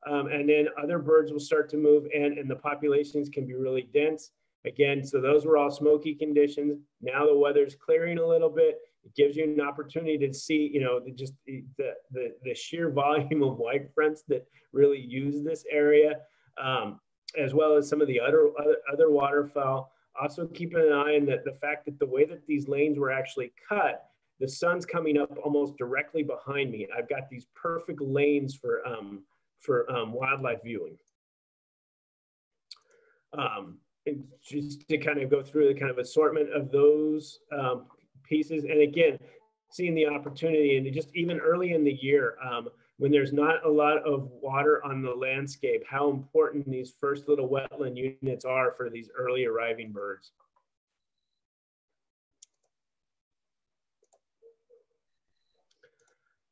[SPEAKER 2] And then other birds will start to move in, and the populations can be really dense. Again, so those were all smoky conditions. Now the weather's clearing a little bit. It gives you an opportunity to see, you know, just the sheer volume of white fronts that really use this area, as well as some of the other waterfowl. Also keeping an eye on the fact that the way that these lanes were actually cut, the sun's coming up almost directly behind me. I've got these perfect lanes for wildlife viewing. Just to kind of go through the kind of assortment of those pieces. And again, seeing the opportunity, and just even early in the year, when there's not a lot of water on the landscape, how important these first little wetland units are for these early arriving birds.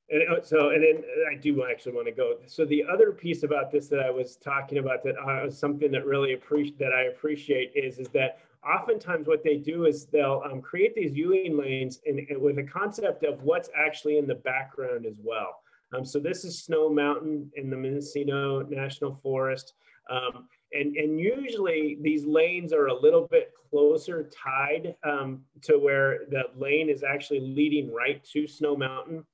[SPEAKER 2] And then I do actually want to go. So the other piece about this that I was talking about that was something that really I appreciate is that oftentimes what they do is they'll create these viewing lanes and with a concept of what's actually in the background as well. So this is Snow Mountain in the Mendocino National Forest. And usually these lanes are a little bit closer tied to where the lane is actually leading right to Snow Mountain.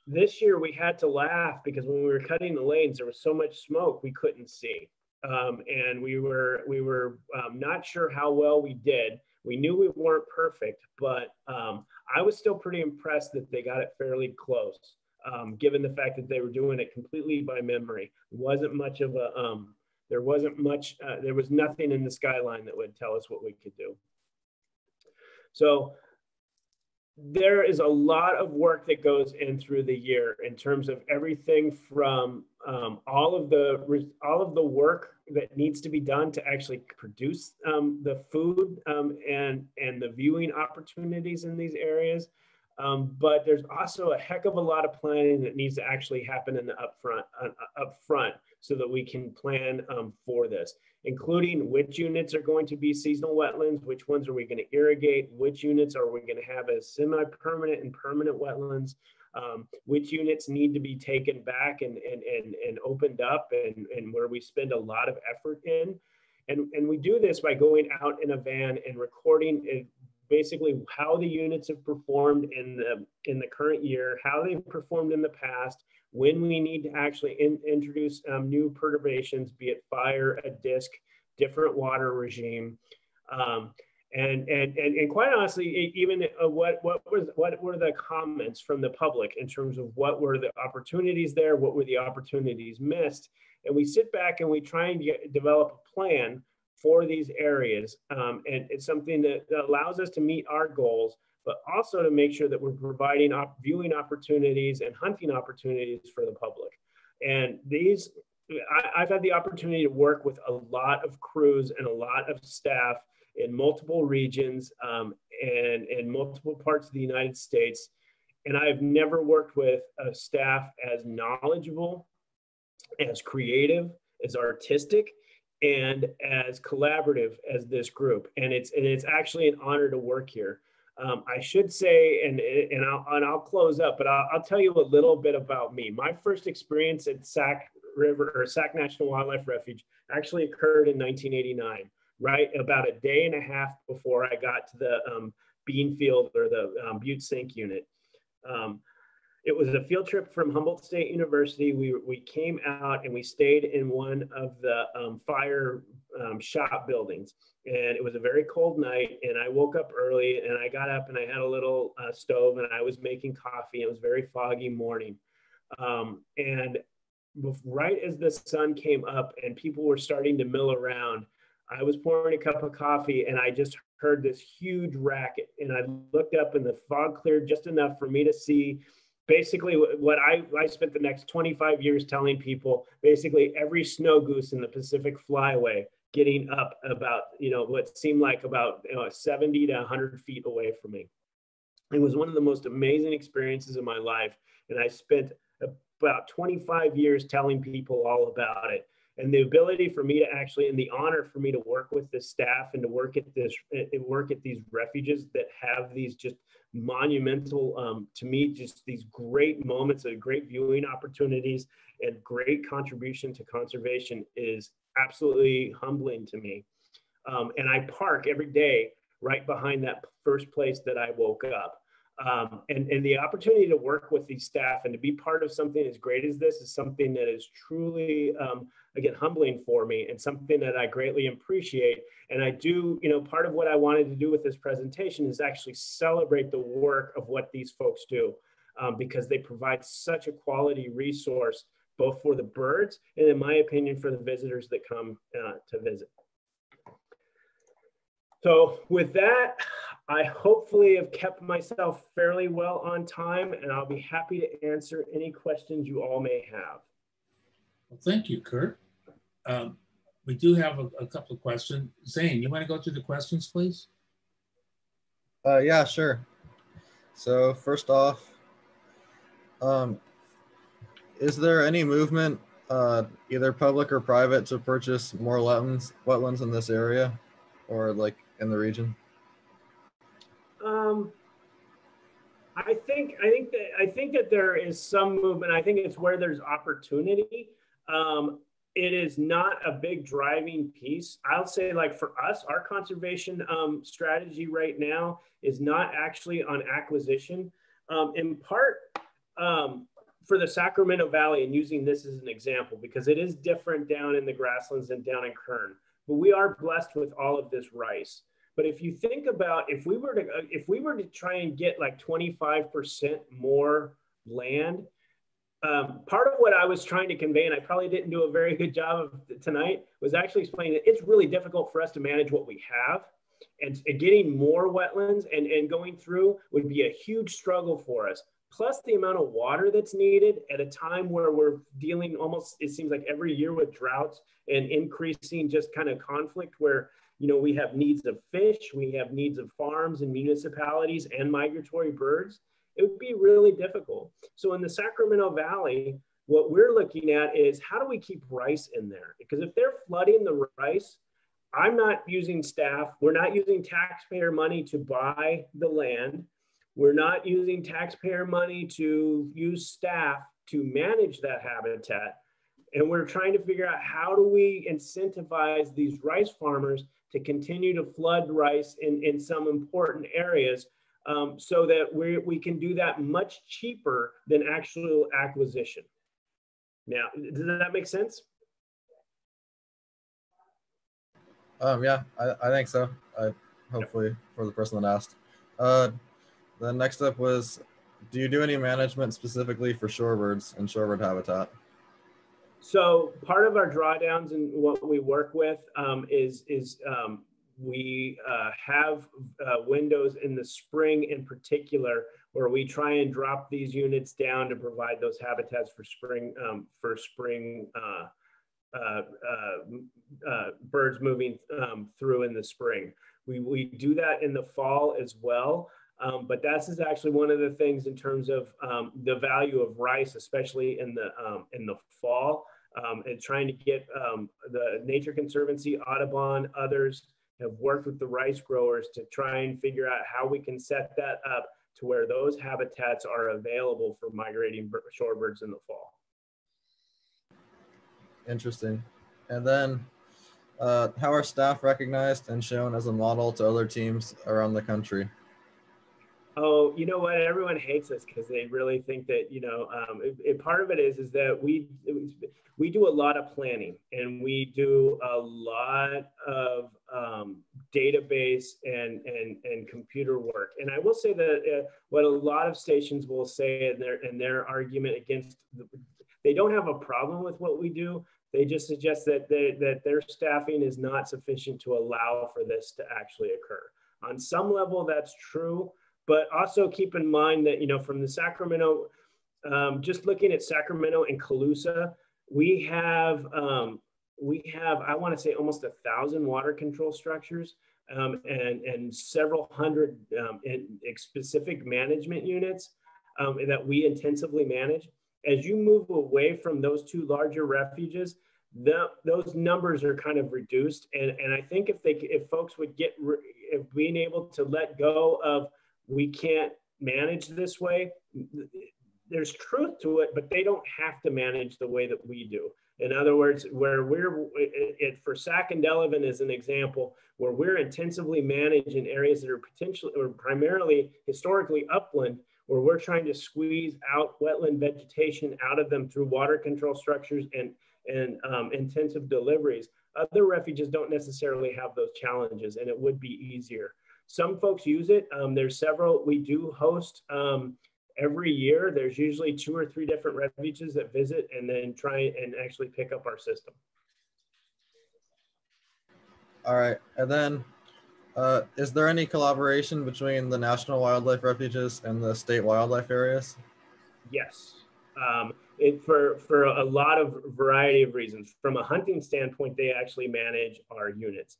[SPEAKER 2] This year we had to laugh because when we were cutting the lanes, there was so much smoke we couldn't see. And we were not sure how well we did. We knew we weren't perfect, but I was still pretty impressed that they got it fairly close, given the fact that they were doing it completely by memory. It wasn't much of a, there was nothing in the skyline that would tell us what we could do. So there is a lot of work that goes in through the year in terms of everything from all of the work that needs to be done to actually produce the food and the viewing opportunities in these areas. But there's also a heck of a lot of planning that needs to actually happen in the upfront so that we can plan for this, including which units are going to be seasonal wetlands, which ones are we going to irrigate, which units are we going to have as semi-permanent and permanent wetlands, which units need to be taken back and opened up and where we spend a lot of effort in. And we do this by going out in a van and recording basically how the units have performed in the current year, how they've performed in the past, when we need to actually introduce new perturbations, be it fire, a disc, different water regime. And quite honestly, even what were the comments from the public in terms of what were the opportunities there, what were the opportunities missed, and we sit back and we try and develop a plan for these areas. And it's something that allows us to meet our goals, but also to make sure that we're providing viewing opportunities and hunting opportunities for the public. And these, I've had the opportunity to work with a lot of crews and a lot of staff in multiple regions and in multiple parts of the United States. And I've never worked with a staff as knowledgeable, as creative, as artistic, and as collaborative as this group. And it's actually an honor to work here. I should say, and I'll close up, but I'll tell you a little bit about me. My first experience at Sac National Wildlife Refuge actually occurred in 1989, right about a day and a half before I got to the bean field or the Butte Sink unit. It was a field trip from Humboldt State University. We came out and we stayed in one of the fire shop buildings. And it was a very cold night. And I woke up early and I got up and I had a little stove and I was making coffee. It was a very foggy morning. And right as the sun came up and people were starting to mill around, I was pouring a cup of coffee and I just heard this huge racket. And I looked up and the fog cleared just enough for me to see basically what I spent the next 25 years telling people, basically every snow goose in the Pacific Flyway getting up about, what seemed like about 70 to 100 feet away from me. It was one of the most amazing experiences of my life. And I spent about 25 years telling people all about it. And the ability for me to actually, and the honor for me to work with this staff and to work at these refuges that have these just monumental, to me, just these great moments of great viewing opportunities and great contribution to conservation is absolutely humbling to me. And I park every day right behind that first place that I woke up. And the opportunity to work with these staff and to be part of something as great as this is something that is truly, again, humbling for me and something that I greatly appreciate. And I do, part of what I wanted to do with this presentation is actually celebrate the work of what these folks do because they provide such a quality resource, both for the birds and, in my opinion, for the visitors that come to visit. So with that, I hopefully have kept myself fairly well on time, and I'll be happy to answer any questions you all may have.
[SPEAKER 1] Well, thank you, Curt. We do have a couple of questions. Zane, you want to go through the questions, please?
[SPEAKER 3] Yeah, sure. So first off, is there any movement, either public or private, to purchase more wetlands in this area or like in the region?
[SPEAKER 2] I think that there is some movement. I think it's where there's opportunity. It is not a big driving piece. I'll say, like, for us, our conservation strategy right now is not actually on acquisition. In part for the Sacramento Valley, and using this as an example, because it is different down in the grasslands and down in Kern, but we are blessed with all of this rice. But if you think about, if we were to try and get like 25% more land, part of what I was trying to convey, and I probably didn't do a very good job of tonight, was actually explaining that it's really difficult for us to manage what we have, and getting more wetlands and going through would be a huge struggle for us. Plus the amount of water that's needed at a time where we're dealing almost, it seems like every year, with droughts and increasing just kind of conflict where, we have needs of fish, we have needs of farms and municipalities and migratory birds. It would be really difficult. So in the Sacramento Valley, what we're looking at is how do we keep rice in there? Because if they're flooding the rice, I'm not using staff. We're not using taxpayer money to buy the land. We're not using taxpayer money to use staff to manage that habitat. And we're trying to figure out how do we incentivize these rice farmers to continue to flood rice in some important areas so that we can do that much cheaper than actual acquisition. Now, does that make sense?
[SPEAKER 3] Yeah, I think so. Hopefully for the person that asked. The next up was, do you do any management specifically for shorebirds and shorebird habitat?
[SPEAKER 2] So part of our drawdowns and what we work with is we have windows in the spring in particular where we try and drop these units down to provide those habitats for spring birds moving through in the spring. We do that in the fall as well. But this is actually one of the things in terms of the value of rice, especially in the fall, and trying to get the Nature Conservancy, Audubon, others have worked with the rice growers to try and figure out how we can set that up to where those habitats are available for migrating shorebirds in the fall.
[SPEAKER 3] Interesting. And then how are staff recognized and shown as a model to other teams around the country?
[SPEAKER 2] Oh, you know what? Everyone hates us because they really think that, you know, part of it is that we do a lot of planning and we do a lot of database and computer work. And I will say that what a lot of stations will say in their argument against, they don't have a problem with what we do. They just suggest that their staffing is not sufficient to allow for this to actually occur. On some level, that's true. But also keep in mind that, you know, from the Sacramento, just looking at Sacramento and Colusa, we have I want to say almost 1,000 water control structures and several hundred specific management units that we intensively manage. As you move away from those two larger refuges, those numbers are kind of reduced. And I think if folks would if being able to let go of, we can't manage this way, there's truth to it, but they don't have to manage the way that we do. In other words, where for Sac and Delevan as an example, where we're intensively managing areas that are potentially or primarily historically upland, where we're trying to squeeze out wetland vegetation out of them through water control structures and intensive deliveries. Other refuges don't necessarily have those challenges, and it would be easier. Some folks use it. There's several. We do host every year. There's usually 2 or 3 different refuges that visit and then try and actually pick up our system.
[SPEAKER 3] All right. And then is there any collaboration between the National Wildlife Refuges and the state wildlife areas?
[SPEAKER 2] Yes. For a lot of variety of reasons. From a hunting standpoint, they actually manage our units.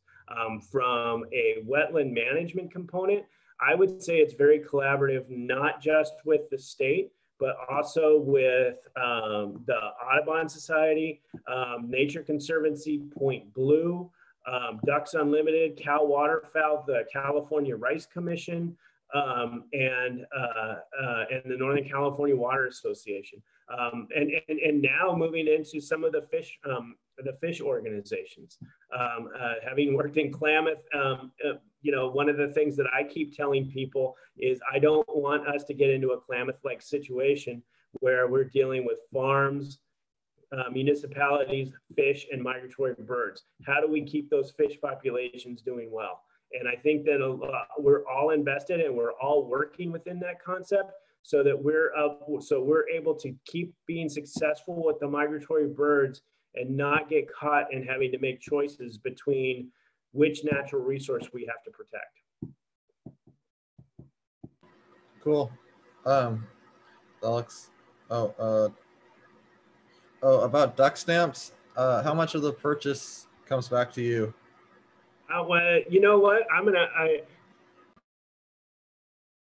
[SPEAKER 2] From a wetland management component, I would say it's very collaborative, not just with the state, but also with the Audubon Society, Nature Conservancy, Point Blue, Ducks Unlimited, Cal Waterfowl, the California Rice Commission, and the Northern California Water Association. And now moving into some of the fish organizations. Having worked in Klamath, you know, one of the things that I keep telling people is I don't want us to get into a Klamath-like situation where we're dealing with farms, municipalities, fish, and migratory birds. How do we keep those fish populations doing well? And I think that we're all invested and we're all working within that concept so that we're able to keep being successful with the migratory birds and not get caught in having to make choices between which natural resource we have to protect.
[SPEAKER 3] Cool. Alex, about duck stamps, how much of the purchase comes back to you?
[SPEAKER 2] Well, you know what?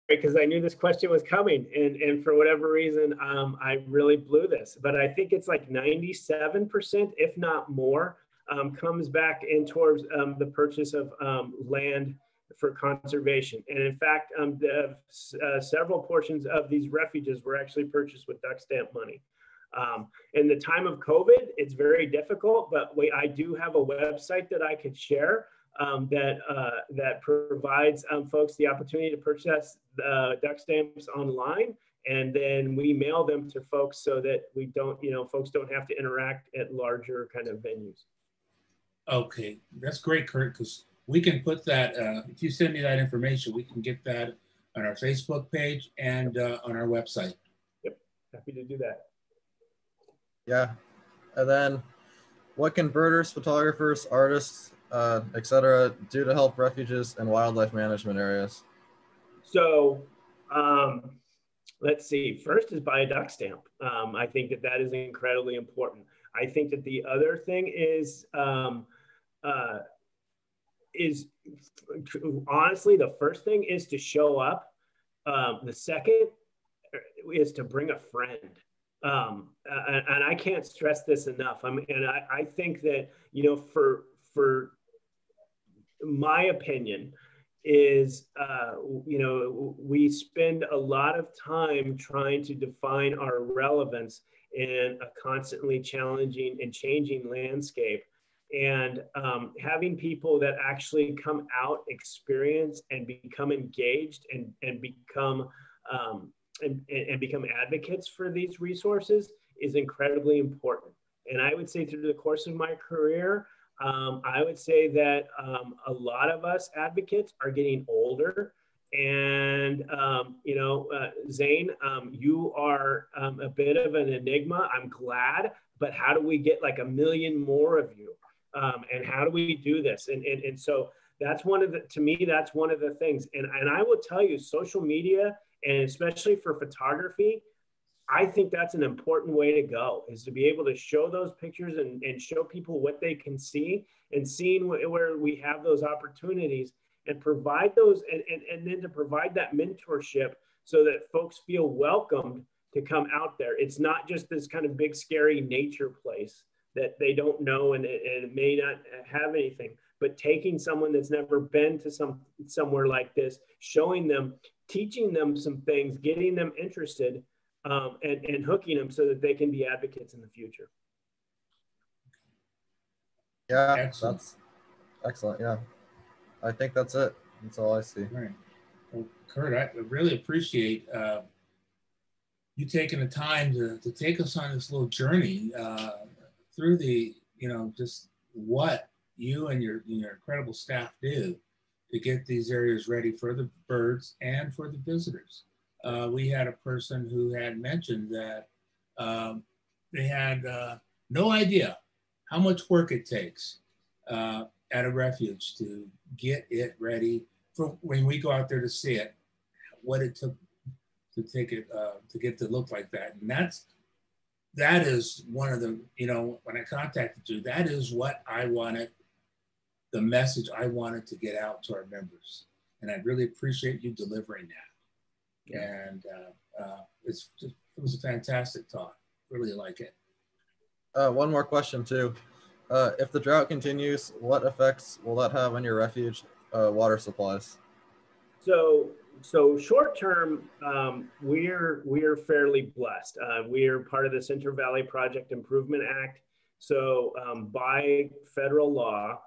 [SPEAKER 2] Because I knew this question was coming, and for whatever reason, I really blew this. But I think it's like 97%, if not more, comes back in towards the purchase of land for conservation. And in fact, several portions of these refuges were actually purchased with duck stamp money. In the time of COVID, it's very difficult, but I do have a website that I could share that provides folks the opportunity to purchase duck stamps online, and then we mail them to folks so that we don't, folks don't have to interact at larger kind of venues.
[SPEAKER 1] Okay, that's great, Curt, because we can put that, if you send me that information, we can get that on our Facebook page and on our website.
[SPEAKER 2] Yep, happy to do that.
[SPEAKER 3] Yeah. And then what can birders, photographers, artists, etc. do to help refuges and wildlife management areas?
[SPEAKER 2] So let's see, first is buy a duck stamp. I think that that is incredibly important. I think that the other thing is honestly, the first thing is to show up. The second is to bring a friend. And I can't stress this enough. I think that, you know, for my opinion is, you know, we spend a lot of time trying to define our relevance in a constantly challenging and changing landscape. And having people that actually come out, experience, and become engaged and become become advocates for these resources is incredibly important. And I would say through the course of my career, I would say that a lot of us advocates are getting older. And, you know, Zane, you are a bit of an enigma. I'm glad, but how do we get like 1 million more of you? And how do we do this? And so that's one of the, to me, that's one of the things. And I will tell you, social media, and especially for photography, I think that's an important way to go, is to be able to show those pictures and show people what they can see, and seeing where we have those opportunities, and provide those, and then to provide that mentorship so that folks feel welcomed to come out there. It's not just this kind of big, scary nature place that they don't know and it may not have anything, but taking someone that's never been to somewhere like this, showing them, teaching them some things, getting them interested, and hooking them so that they can be advocates in the future.
[SPEAKER 3] Yeah,
[SPEAKER 1] Excellent.
[SPEAKER 3] That's excellent. Yeah, I think that's it. That's all I see.
[SPEAKER 1] Right. Well, Curt, I really appreciate you taking the time to take us on this little journey through the, you know, just what you and your incredible staff do to get these areas ready for the birds and for the visitors. We had a person who had mentioned that they had no idea how much work it takes at a refuge to get it ready for when we go out there to see it, what it took to take it, to get to look like that. And that is one of the, you know, when I contacted you, that is what I wanted, the message I wanted to get out to our members. And I really appreciate you delivering that. Yeah. And it was a fantastic talk. Really like it.
[SPEAKER 3] One more question too. If the drought continues, what effects will that have on your refuge water supplies?
[SPEAKER 2] So short term, we're fairly blessed. We are part of the Central Valley Project Improvement Act. So by federal law,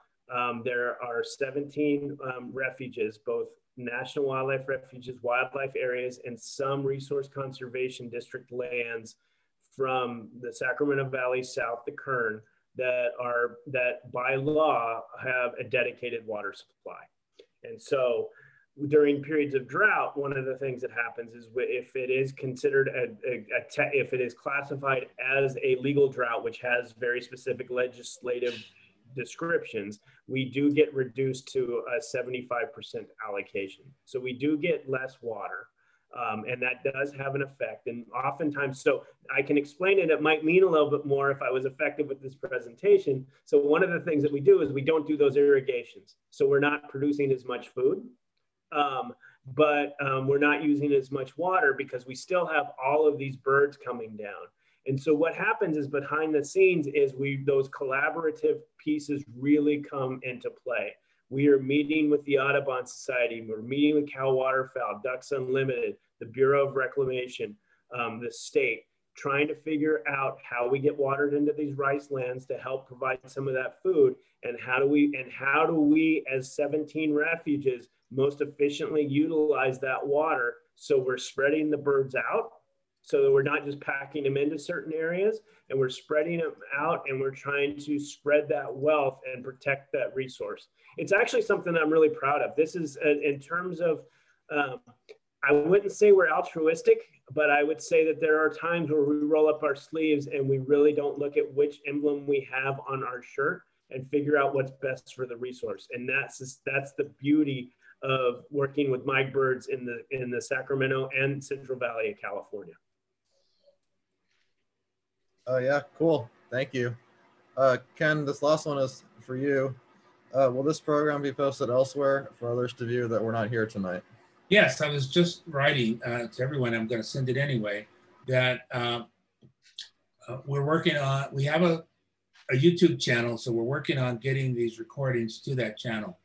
[SPEAKER 2] there are 17 refuges, both National Wildlife Refuges, wildlife areas, and some resource conservation district lands from the Sacramento Valley south to Kern that by law have a dedicated water supply. And so during periods of drought, one of the things that happens is if it is considered if it is classified as a legal drought, which has very specific legislative descriptions, we do get reduced to a 75% allocation. So we do get less water. And that does have an effect. And oftentimes, so I can explain it, it might mean a little bit more if I was effective with this presentation. So one of the things that we do is we don't do those irrigations. So we're not producing as much food, but we're not using as much water because we still have all of these birds coming down. And so what happens is behind the scenes is those collaborative pieces really come into play. We are meeting with the Audubon Society. We're meeting with Cal Waterfowl, Ducks Unlimited, the Bureau of Reclamation, the state, trying to figure out how we get watered into these rice lands to help provide some of that food. And how do we as 17 refuges most efficiently utilize that water so we're spreading the birds out, so that we're not just packing them into certain areas, and we're spreading them out, and we're trying to spread that wealth and protect that resource. It's actually something I'm really proud of. This is in terms of I wouldn't say we're altruistic, but I would say that there are times where we roll up our sleeves and we really don't look at which emblem we have on our shirt and figure out what's best for the resource. And that's the beauty of working with Migbirds in the Sacramento and Central Valley of California.
[SPEAKER 3] Oh yeah, cool. Thank you. Ken, this last one is for you. Will this program be posted elsewhere for others to view that were not here tonight?
[SPEAKER 1] Yes, I was just writing to everyone, I'm going to send it anyway, that we're working on, we have a YouTube channel, so we're working on getting these recordings to that channel.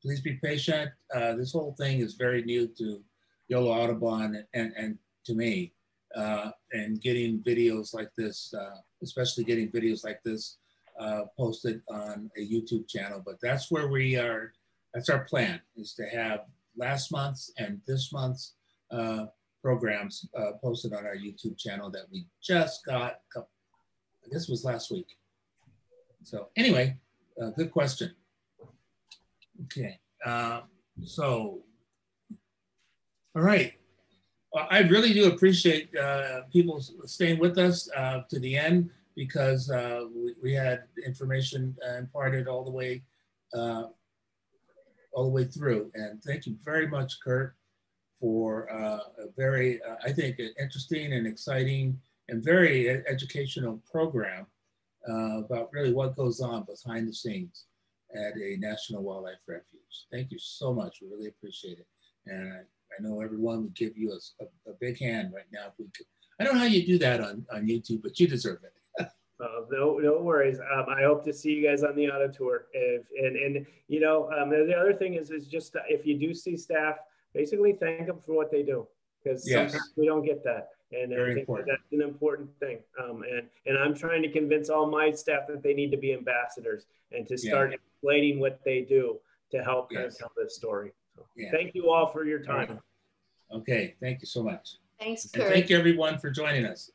[SPEAKER 1] Please be patient. This whole thing is very new to Yolo Audubon and to me, and getting videos like this, especially getting videos like this posted on a YouTube channel. But that's where we are, that's our plan, is to have last month's and this month's programs posted on our YouTube channel that we just got, I guess it was last week. So anyway, good question. Okay, so, all right. Well, I really do appreciate people staying with us to the end, because we had information imparted all the way through. And thank you very much, Curt, for a very, I think, interesting and exciting and very educational program about really what goes on behind the scenes at a National Wildlife Refuge. Thank you so much. We really appreciate it. And I know everyone would give you a big hand right now if we could. I don't know how you do that on YouTube, but you deserve it.
[SPEAKER 2] No worries. I hope to see you guys on the auto tour. And you know, the other thing is just if you do see staff, basically thank them for what they do, because sometimes we don't get that. And I think that's an important thing. And I'm trying to convince all my staff that they need to be ambassadors and to start explaining what they do to help kind of tell this story. So thank you all for your time.
[SPEAKER 1] Okay, thank you so much.
[SPEAKER 4] Thanks,
[SPEAKER 1] And
[SPEAKER 4] Curt.
[SPEAKER 1] thank you everyone for joining us.